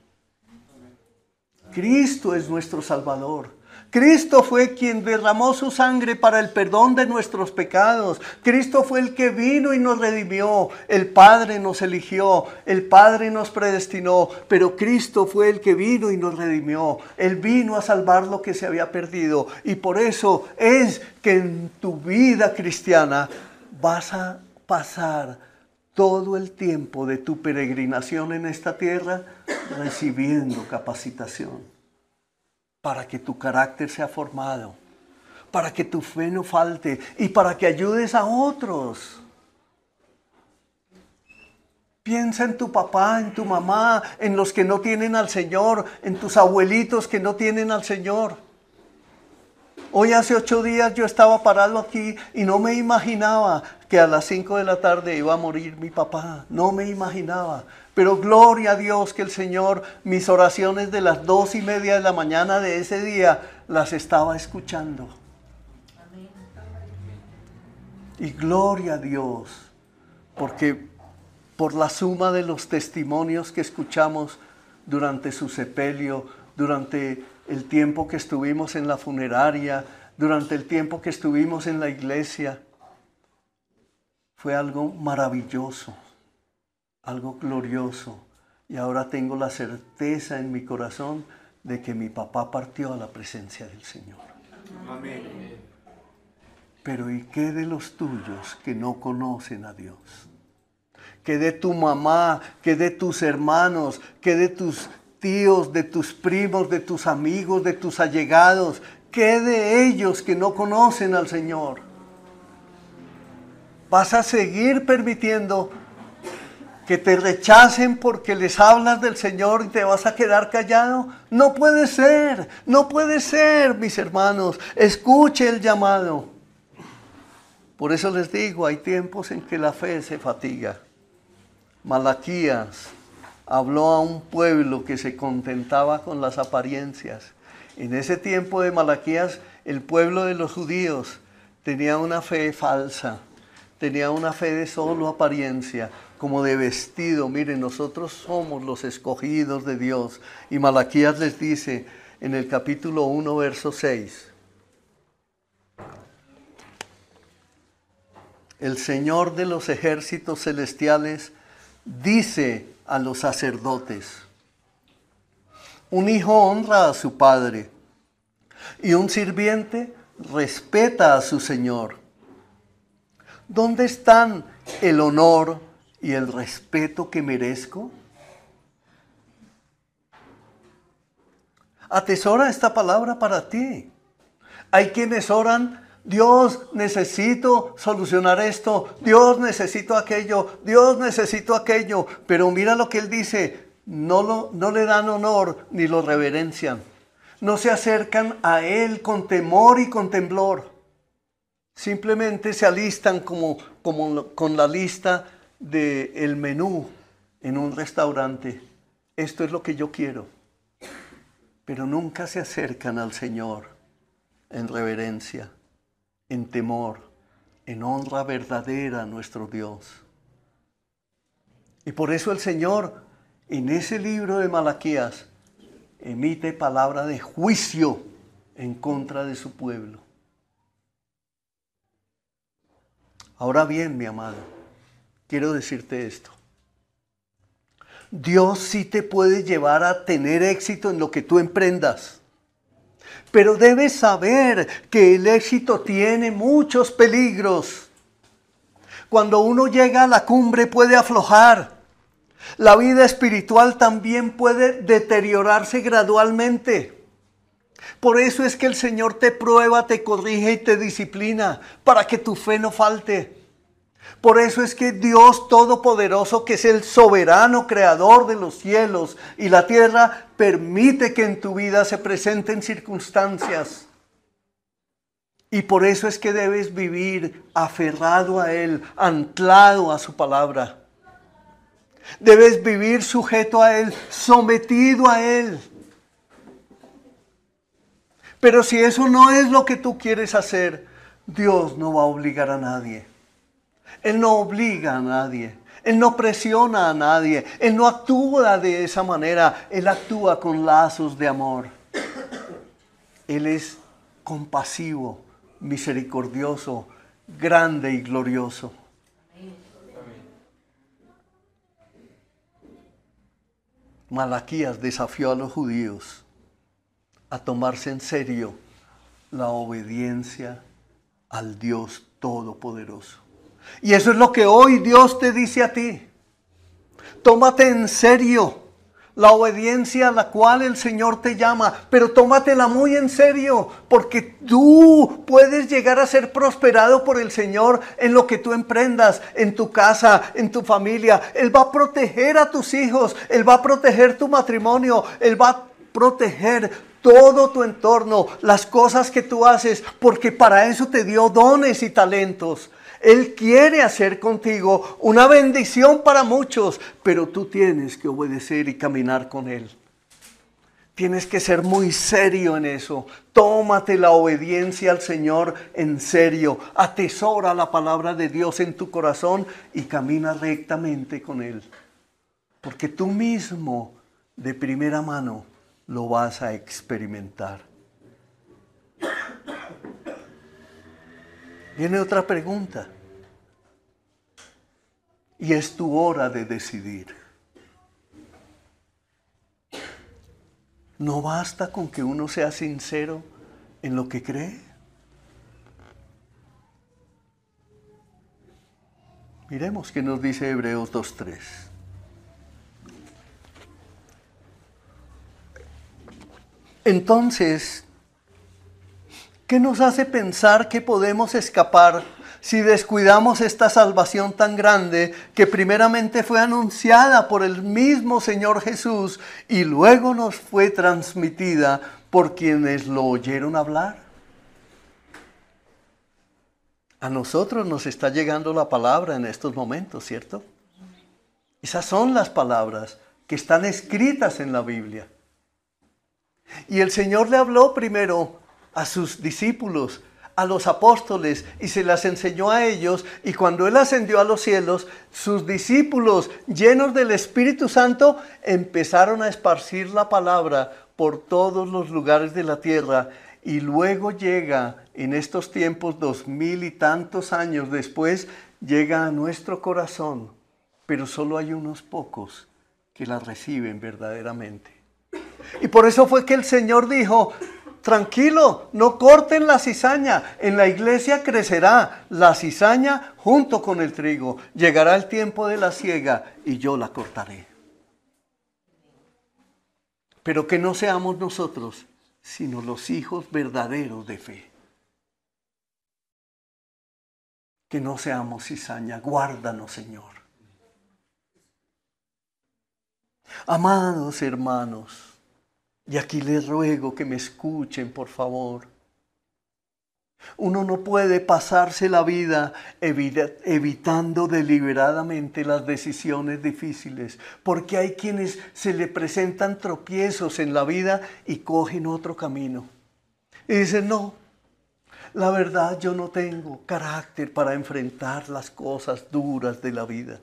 Speaker 1: Cristo es nuestro Salvador. Cristo fue quien derramó su sangre para el perdón de nuestros pecados. Cristo fue el que vino y nos redimió. El Padre nos eligió, el Padre nos predestinó, pero Cristo fue el que vino y nos redimió. Él vino a salvar lo que se había perdido. Y por eso es que en tu vida cristiana vas a pasar todo el tiempo de tu peregrinación en esta tierra recibiendo capacitación para que tu carácter sea formado, para que tu fe no falte y para que ayudes a otros. Piensa en tu papá, en tu mamá, en los que no tienen al Señor, en tus abuelitos que no tienen al Señor. Hoy hace 8 días yo estaba parado aquí y no me imaginaba que a las 5 de la tarde iba a morir mi papá. No me imaginaba. Pero gloria a Dios que el Señor, mis oraciones de las 2:30 de la mañana de ese día, las estaba escuchando. Y gloria a Dios, porque por la suma de los testimonios que escuchamos durante su sepelio, durante el tiempo que estuvimos en la funeraria, durante el tiempo que estuvimos en la iglesia, fue algo maravilloso, algo glorioso. Y ahora tengo la certeza en mi corazón de que mi papá partió a la presencia del Señor. Amén. Pero ¿y qué de los tuyos que no conocen a Dios? ¿Qué de tu mamá? ¿Qué de tus hermanos? ¿Qué de tus tíos, de tus primos, de tus amigos, de tus allegados? ¿Qué de ellos que no conocen al Señor? ¿Vas a seguir permitiendo que te rechacen porque les hablas del Señor y te vas a quedar callado? No puede ser, no puede ser, mis hermanos. Escuche el llamado. Por eso les digo, hay tiempos en que la fe se fatiga. Malaquías habló a un pueblo que se contentaba con las apariencias. En ese tiempo de Malaquías, el pueblo de los judíos tenía una fe falsa, tenía una fe de solo apariencia, como de vestido. Miren, nosotros somos los escogidos de Dios. Y Malaquías les dice en el capítulo 1, verso 6. el Señor de los ejércitos celestiales dice a los sacerdotes: un hijo honra a su padre y un sirviente respeta a su señor. ¿Dónde están el honor y el respeto que merezco? Atesora esta palabra para ti. Hay quienes oran: Dios, necesito solucionar esto, Dios, necesito aquello, Dios, necesito aquello. Pero mira lo que Él dice: no le dan honor ni lo reverencian. No se acercan a Él con temor y con temblor. Simplemente se alistan como con la lista del menú en un restaurante. Esto es lo que yo quiero. Pero nunca se acercan al Señor en reverencia, en temor, en honra verdadera a nuestro Dios. Y por eso el Señor, en ese libro de Malaquías, emite palabra de juicio en contra de su pueblo. Ahora bien, mi amado, quiero decirte esto. Dios sí te puede llevar a tener éxito en lo que tú emprendas. Pero debes saber que el éxito tiene muchos peligros. Cuando uno llega a la cumbre puede aflojar. La vida espiritual también puede deteriorarse gradualmente. Por eso es que el Señor te prueba, te corrige y te disciplina para que tu fe no falte. Por eso es que Dios Todopoderoso, que es el soberano creador de los cielos y la tierra, permite que en tu vida se presenten circunstancias. Y por eso es que debes vivir aferrado a Él, anclado a su palabra. Debes vivir sujeto a Él, sometido a Él. Pero si eso no es lo que tú quieres hacer, Dios no va a obligar a nadie. Él no obliga a nadie. Él no presiona a nadie. Él no actúa de esa manera. Él actúa con lazos de amor. Él es compasivo, misericordioso, grande y glorioso. Malaquías desafió a los judíos a tomarse en serio la obediencia al Dios Todopoderoso. Y eso es lo que hoy Dios te dice a ti. Tómate en serio la obediencia a la cual el Señor te llama, pero tómatela muy en serio, porque tú puedes llegar a ser prosperado por el Señor en lo que tú emprendas, en tu casa, en tu familia. Él va a proteger a tus hijos, Él va a proteger tu matrimonio, Él va a proteger todo tu entorno, las cosas que tú haces, porque para eso te dio dones y talentos. Él quiere hacer contigo una bendición para muchos, pero tú tienes que obedecer y caminar con Él. Tienes que ser muy serio en eso. Tómate la obediencia al Señor en serio. Atesora la palabra de Dios en tu corazón y camina rectamente con Él. Porque tú mismo, de primera mano, lo vas a experimentar. Viene otra pregunta. Y es tu hora de decidir. ¿No basta con que uno sea sincero en lo que cree? Miremos qué nos dice Hebreos 2:3. Entonces, ¿qué nos hace pensar que podemos escapar si descuidamos esta salvación tan grande que primeramente fue anunciada por el mismo Señor Jesús y luego nos fue transmitida por quienes lo oyeron hablar? A nosotros nos está llegando la palabra en estos momentos, ¿cierto? Esas son las palabras que están escritas en la Biblia. Y el Señor le habló primero a sus discípulos, a los apóstoles, y se las enseñó a ellos. Y cuando Él ascendió a los cielos, sus discípulos, llenos del Espíritu Santo, empezaron a esparcir la palabra por todos los lugares de la tierra. Y luego llega, en estos tiempos, 2000 y tantos años después, llega a nuestro corazón, pero solo hay unos pocos que la reciben verdaderamente. Y por eso fue que el Señor dijo, tranquilo, no corten la cizaña, en la iglesia crecerá la cizaña junto con el trigo. Llegará el tiempo de la siega y yo la cortaré. Pero que no seamos nosotros, sino los hijos verdaderos de fe. Que no seamos cizaña, guárdanos, Señor. Amados hermanos, y aquí les ruego que me escuchen, por favor. Uno no puede pasarse la vida evitando deliberadamente las decisiones difíciles, porque hay quienes se le presentan tropiezos en la vida y cogen otro camino. Y dicen, no, la verdad yo no tengo carácter para enfrentar las cosas duras de la vida.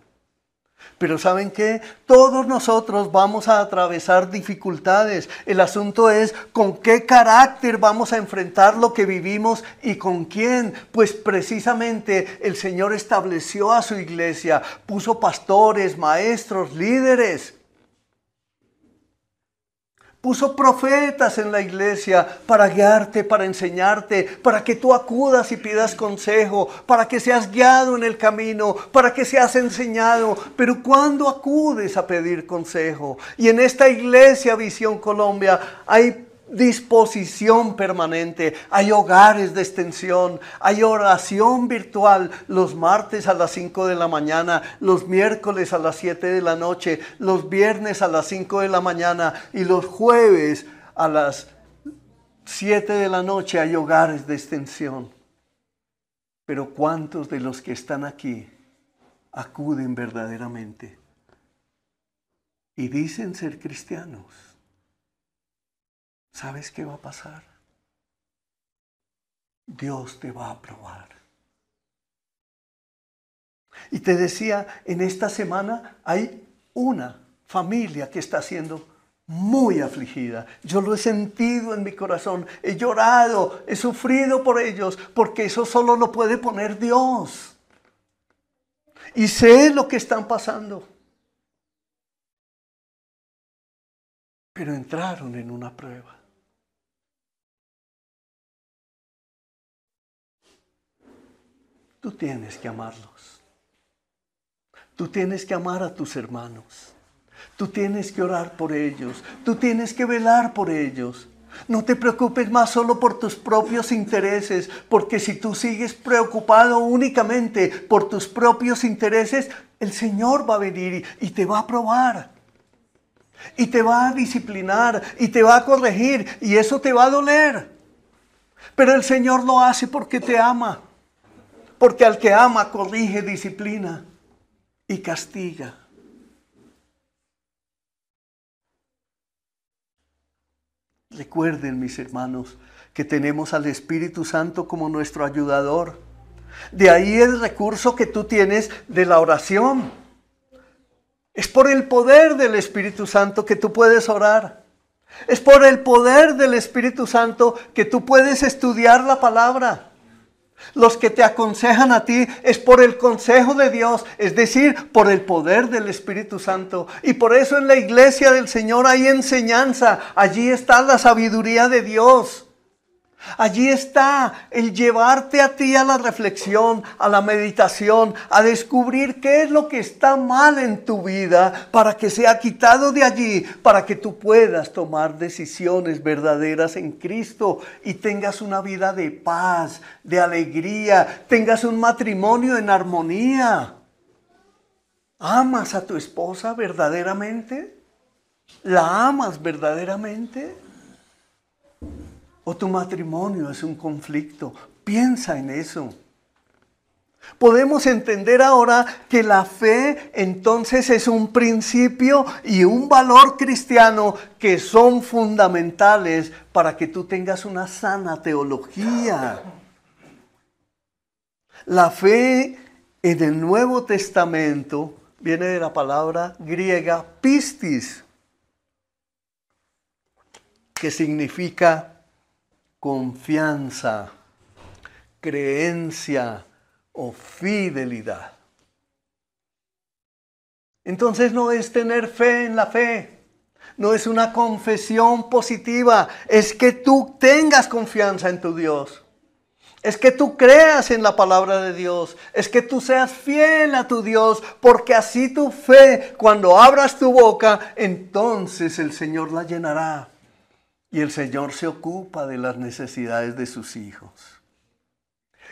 Speaker 1: Pero ¿saben qué? Todos nosotros vamos a atravesar dificultades. El asunto es con qué carácter vamos a enfrentar lo que vivimos y con quién. Pues precisamente el Señor estableció a su iglesia, puso pastores, maestros, líderes. Puso profetas en la iglesia para guiarte, para enseñarte, para que tú acudas y pidas consejo, para que seas guiado en el camino, para que seas enseñado. Pero ¿cuándo acudes a pedir consejo? Y en esta iglesia Visión Colombia hay disposición permanente, hay hogares de extensión, hay oración virtual los martes a las 5 de la mañana, los miércoles a las 7 de la noche, los viernes a las 5 de la mañana y los jueves a las 7 de la noche hay hogares de extensión. Pero ¿cuántos de los que están aquí acuden verdaderamente y dicen ser cristianos? ¿Sabes qué va a pasar? Dios te va a probar. Y te decía, en esta semana hay una familia que está siendo muy afligida. Yo lo he sentido en mi corazón, he llorado, he sufrido por ellos, porque eso solo lo puede poner Dios. Y sé lo que están pasando. Pero entraron en una prueba. Tú tienes que amarlos. Tú tienes que amar a tus hermanos. Tú tienes que orar por ellos. Tú tienes que velar por ellos. No te preocupes más solo por tus propios intereses, porque si tú sigues preocupado únicamente por tus propios intereses, el Señor va a venir y te va a probar. Y te va a disciplinar y te va a corregir y eso te va a doler. Pero el Señor lo hace porque te ama. Porque al que ama corrige, disciplina y castiga. Recuerden, mis hermanos, que tenemos al Espíritu Santo como nuestro ayudador. De ahí el recurso que tú tienes de la oración. Es por el poder del Espíritu Santo que tú puedes orar. Es por el poder del Espíritu Santo que tú puedes estudiar la palabra. Los que te aconsejan a ti es por el consejo de Dios, es decir, por el poder del Espíritu Santo. Y por eso en la iglesia del Señor hay enseñanza. Allí está la sabiduría de Dios. Allí está el llevarte a ti a la reflexión, a la meditación, a descubrir qué es lo que está mal en tu vida para que sea quitado de allí, para que tú puedas tomar decisiones verdaderas en Cristo y tengas una vida de paz, de alegría, tengas un matrimonio en armonía. ¿Amas a tu esposa verdaderamente? ¿La amas verdaderamente? ¿O tu matrimonio es un conflicto? Piensa en eso. Podemos entender ahora que la fe entonces es un principio y un valor cristiano que son fundamentales para que tú tengas una sana teología. La fe en el Nuevo Testamento viene de la palabra griega pistis, que significa confianza, creencia, o fidelidad. Entonces no es tener fe en la fe, no es una confesión positiva, es que tú tengas confianza en tu Dios. Es que tú creas en la palabra de Dios. Es que tú seas fiel a tu Dios. Porque así tu fe, cuando abras tu boca, entonces el Señor la llenará. Y el Señor se ocupa de las necesidades de sus hijos.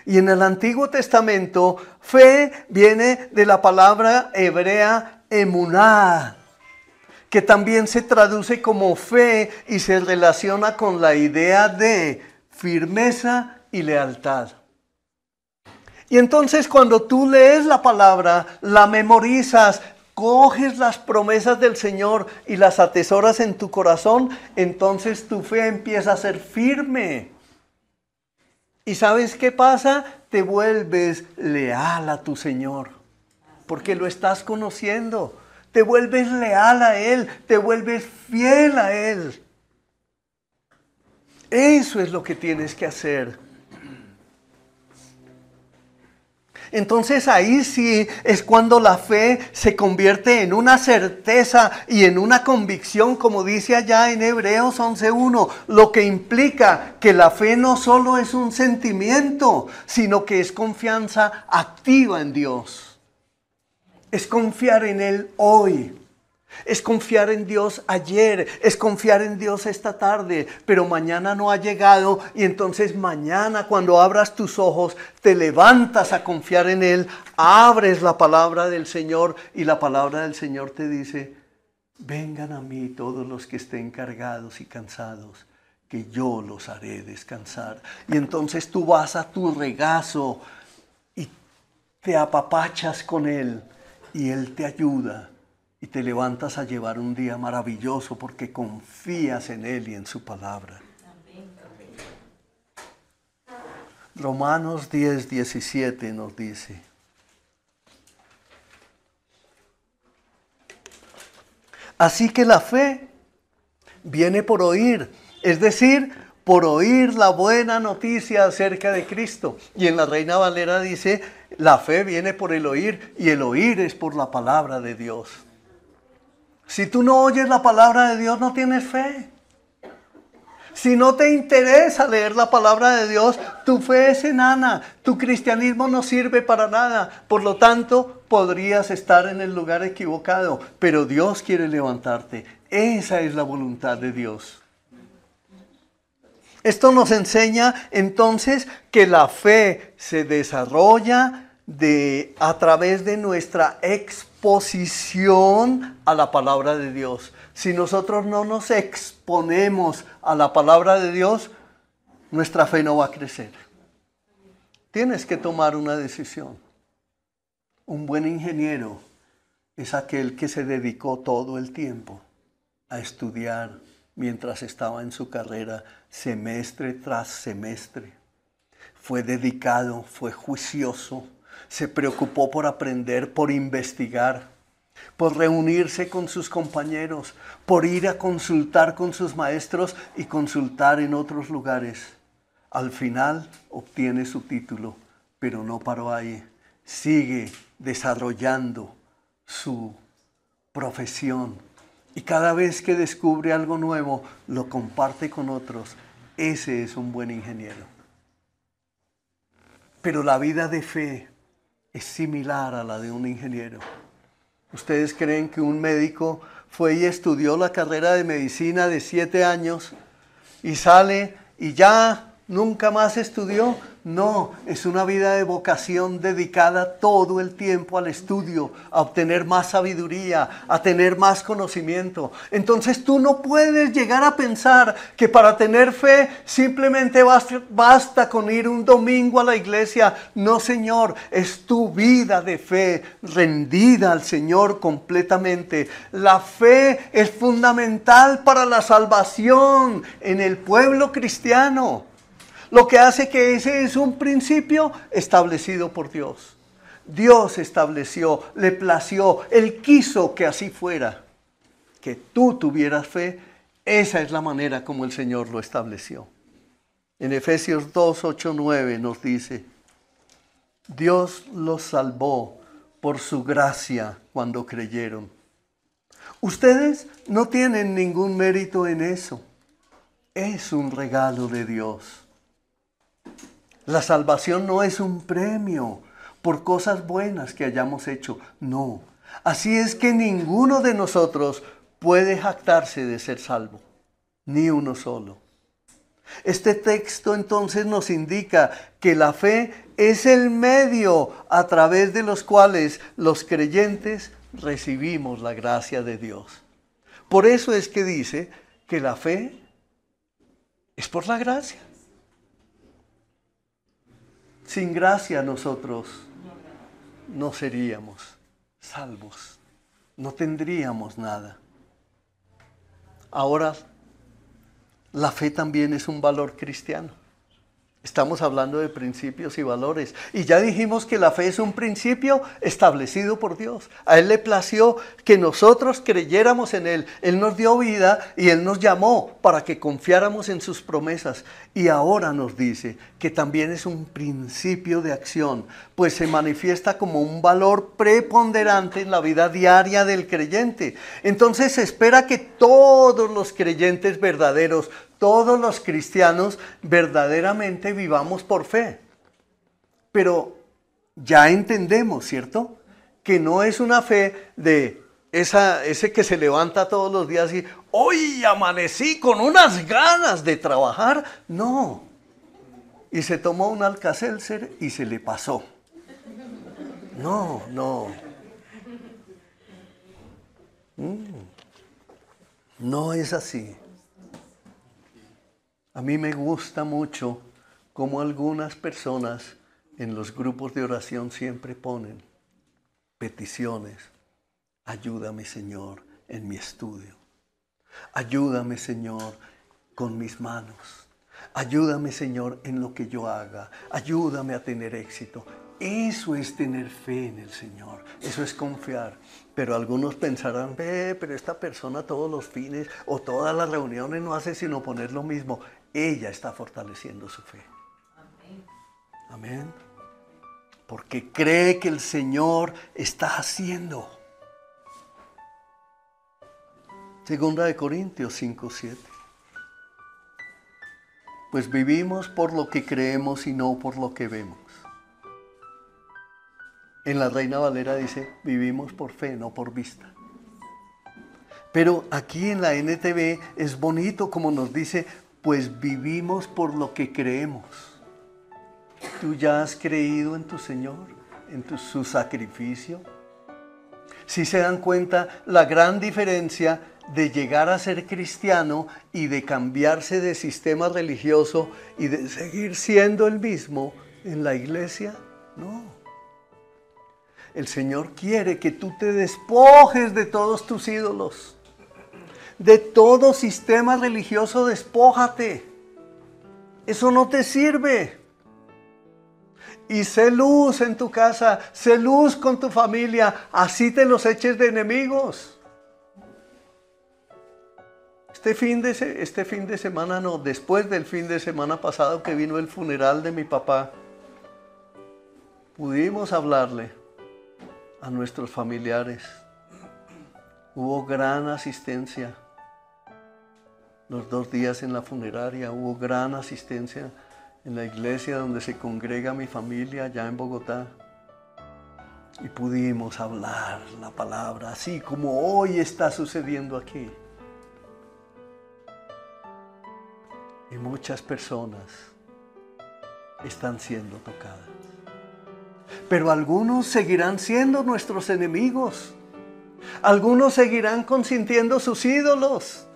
Speaker 1: Y en el Antiguo Testamento, fe viene de la palabra hebrea emuná, que también se traduce como fe y se relaciona con la idea de firmeza y lealtad. Y entonces cuando tú lees la palabra, la memorizas, coges las promesas del Señor y las atesoras en tu corazón, entonces tu fe empieza a ser firme. ¿Y sabes qué pasa? Te vuelves leal a tu Señor, porque lo estás conociendo. Te vuelves leal a Él, te vuelves fiel a Él. Eso es lo que tienes que hacer. Entonces ahí sí es cuando la fe se convierte en una certeza y en una convicción, como dice allá en Hebreos 11:1, lo que implica que la fe no solo es un sentimiento, sino que es confianza activa en Dios. Es confiar en Él hoy. Es confiar en Dios ayer, es confiar en Dios esta tarde, pero mañana no ha llegado y entonces mañana cuando abras tus ojos te levantas a confiar en Él, abres la palabra del Señor y la palabra del Señor te dice, vengan a mí todos los que estén cargados y cansados, que yo los haré descansar. Y entonces tú vas a tu regazo y te apapachas con Él y Él te ayuda. Y te levantas a llevar un día maravilloso porque confías en Él y en su palabra. Romanos 10:17 nos dice: así que la fe viene por oír, es decir, por oír la buena noticia acerca de Cristo. Y en la Reina Valera dice, la fe viene por el oír y el oír es por la palabra de Dios. Si tú no oyes la palabra de Dios, no tienes fe. Si no te interesa leer la palabra de Dios, tu fe es enana. Tu cristianismo no sirve para nada. Por lo tanto, podrías estar en el lugar equivocado. Pero Dios quiere levantarte. Esa es la voluntad de Dios. Esto nos enseña entonces que la fe se desarrolla a través de nuestra exposición a la palabra de Dios. Si nosotros no nos exponemos a la palabra de Dios, nuestra fe no va a crecer. Tienes que tomar una decisión. Un buen ingeniero es aquel que se dedicó todo el tiempo a estudiar mientras estaba en su carrera, semestre tras semestre. Fue dedicado, fue juicioso. Se preocupó por aprender, por investigar, por reunirse con sus compañeros, por ir a consultar con sus maestros y consultar en otros lugares. Al final obtiene su título, pero no paró ahí. Sigue desarrollando su profesión y cada vez que descubre algo nuevo, lo comparte con otros. Ese es un buen ingeniero. Pero la vida de fe es similar a la de un ingeniero. ¿Ustedes creen que un médico fue y estudió la carrera de medicina de 7 años y sale y ya nunca más estudió? No, es una vida de vocación dedicada todo el tiempo al estudio, a obtener más sabiduría, a tener más conocimiento. Entonces tú no puedes llegar a pensar que para tener fe simplemente basta con ir un domingo a la iglesia. No, Señor, es tu vida de fe rendida al Señor completamente. La fe es fundamental para la salvación en el pueblo cristiano. Lo que hace que ese es un principio establecido por Dios. Dios estableció, le plació, Él quiso que así fuera. Que tú tuvieras fe, esa es la manera como el Señor lo estableció. En Efesios 2:8-9 nos dice: Dios los salvó por su gracia cuando creyeron. Ustedes no tienen ningún mérito en eso. Es un regalo de Dios. La salvación no es un premio por cosas buenas que hayamos hecho. No. Así es que ninguno de nosotros puede jactarse de ser salvo. Ni uno solo. Este texto entonces nos indica que la fe es el medio a través de los cuales los creyentes recibimos la gracia de Dios. Por eso es que dice que la fe es por la gracia. Sin gracia nosotros no seríamos salvos, no tendríamos nada. Ahora, la fe también es un valor cristiano. Estamos hablando de principios y valores. Y ya dijimos que la fe es un principio establecido por Dios. A Él le plació que nosotros creyéramos en Él. Él nos dio vida y Él nos llamó para que confiáramos en sus promesas. Y ahora nos dice que también es un principio de acción, pues se manifiesta como un valor preponderante en la vida diaria del creyente. Entonces se espera que todos los creyentes verdaderos, todos los cristianos verdaderamente vivamos por fe. Pero ya entendemos, ¿cierto? Que no es una fe de ese que se levanta todos los días y hoy amanecí con unas ganas de trabajar. No. Y se tomó un Alka-Seltzer y se le pasó. No. No es así. A mí me gusta mucho cómo algunas personas en los grupos de oración siempre ponen peticiones. Ayúdame, Señor, en mi estudio. Ayúdame, Señor, con mis manos. Ayúdame, Señor, en lo que yo haga. Ayúdame a tener éxito. Eso es tener fe en el Señor. Eso es confiar. Pero algunos pensarán, pero esta persona todos los fines o todas las reuniones no hace sino poner lo mismo. Ella está fortaleciendo su fe. Amén. Amén. Porque cree que el Señor está haciendo. Segunda de Corintios 5:7. Pues vivimos por lo que creemos y no por lo que vemos. En la Reina Valera dice, vivimos por fe, no por vista. Pero aquí en la NTV es bonito como nos dice, pues vivimos por lo que creemos. ¿Tú ya has creído en tu Señor, en su sacrificio? Si se dan cuenta la gran diferencia de llegar a ser cristiano y de cambiarse de sistema religioso y de seguir siendo el mismo en la iglesia, no. El Señor quiere que tú te despojes de todos tus ídolos. De todo sistema religioso, despójate. Eso no te sirve. Y sé luz en tu casa, sé luz con tu familia, así te los eches de enemigos. Este fin de semana no, después del fin de semana pasado que vino el funeral de mi papá, pudimos hablarle a nuestros familiares. Hubo gran asistencia. Los 2 días en la funeraria hubo gran asistencia en la iglesia donde se congrega mi familia allá en Bogotá. Y pudimos hablar la palabra, así como hoy está sucediendo aquí. Y muchas personas están siendo tocadas. Pero algunos seguirán siendo nuestros enemigos. Algunos seguirán consintiendo sus ídolos.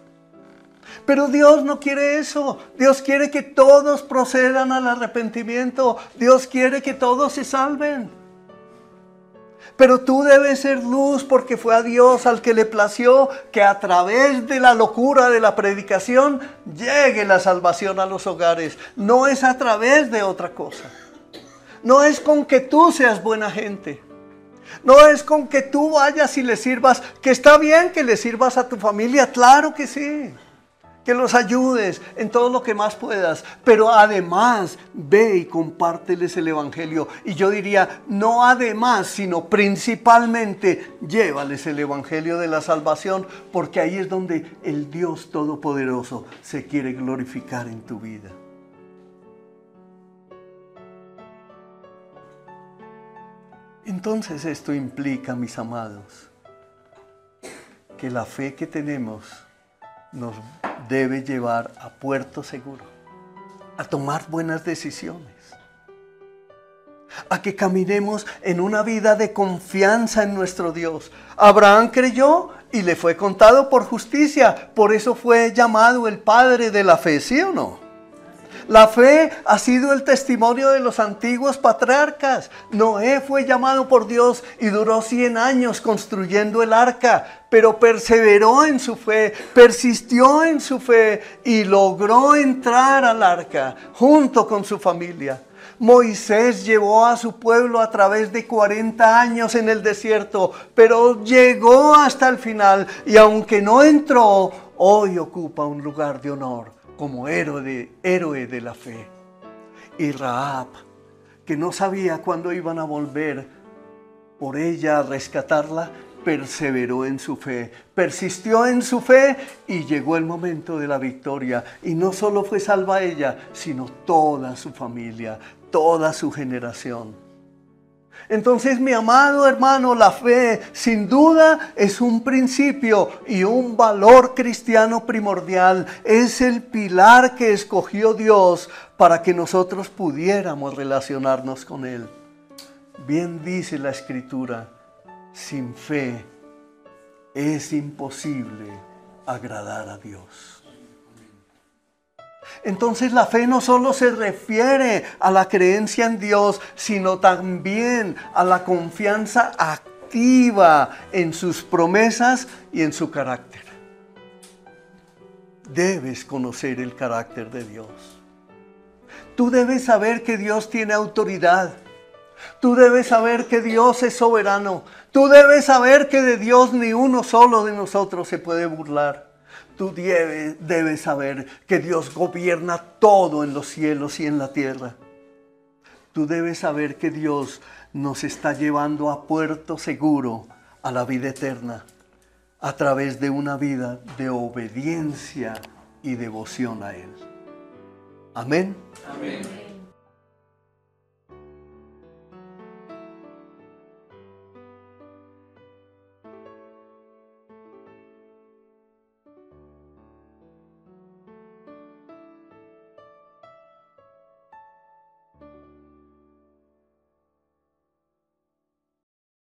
Speaker 1: Pero Dios no quiere eso. Dios quiere que todos procedan al arrepentimiento. Dios quiere que todos se salven. Pero tú debes ser luz porque fue a Dios al que le plació que a través de la locura de la predicación llegue la salvación a los hogares. No es a través de otra cosa. No es con que tú seas buena gente. No es con que tú vayas y le sirvas, que está bien que le sirvas a tu familia, claro que sí. que los ayudes en todo lo que más puedas, pero además ve y compárteles el Evangelio. Y yo diría, no además, sino principalmente llévales el Evangelio de la salvación, porque ahí es donde el Dios Todopoderoso se quiere glorificar en tu vida. Entonces esto implica, mis amados, que la fe que tenemos nos debe llevar a puerto seguro, a tomar buenas decisiones, a que caminemos en una vida de confianza en nuestro Dios. Abraham creyó y le fue contado por justicia, por eso fue llamado el padre de la fe, ¿sí o no? La fe ha sido el testimonio de los antiguos patriarcas. Noé fue llamado por Dios y duró 100 años construyendo el arca, pero perseveró en su fe, persistió en su fe y logró entrar al arca junto con su familia. Moisés llevó a su pueblo a través de 40 años en el desierto, pero llegó hasta el final y aunque no entró, hoy ocupa un lugar de honor como héroe de la fe. Y Rahab, que no sabía cuándo iban a volver por ella a rescatarla, perseveró en su fe, persistió en su fe y llegó el momento de la victoria. Y no solo fue salva ella, sino toda su familia, toda su generación. Entonces, mi amado hermano, la fe sin duda es un principio y un valor cristiano primordial. Es el pilar que escogió Dios para que nosotros pudiéramos relacionarnos con Él. Bien dice la Escritura, sin fe es imposible agradar a Dios. Entonces la fe no solo se refiere a la creencia en Dios, sino también a la confianza activa en sus promesas y en su carácter. Debes conocer el carácter de Dios. Tú debes saber que Dios tiene autoridad. Tú debes saber que Dios es soberano. Tú debes saber que de Dios ni uno solo de nosotros se puede burlar. Tú debes saber que Dios gobierna todo en los cielos y en la tierra. Tú debes saber que Dios nos está llevando a puerto seguro, a la vida eterna, a través de una vida de obediencia y devoción a Él. Amén.
Speaker 2: Amén.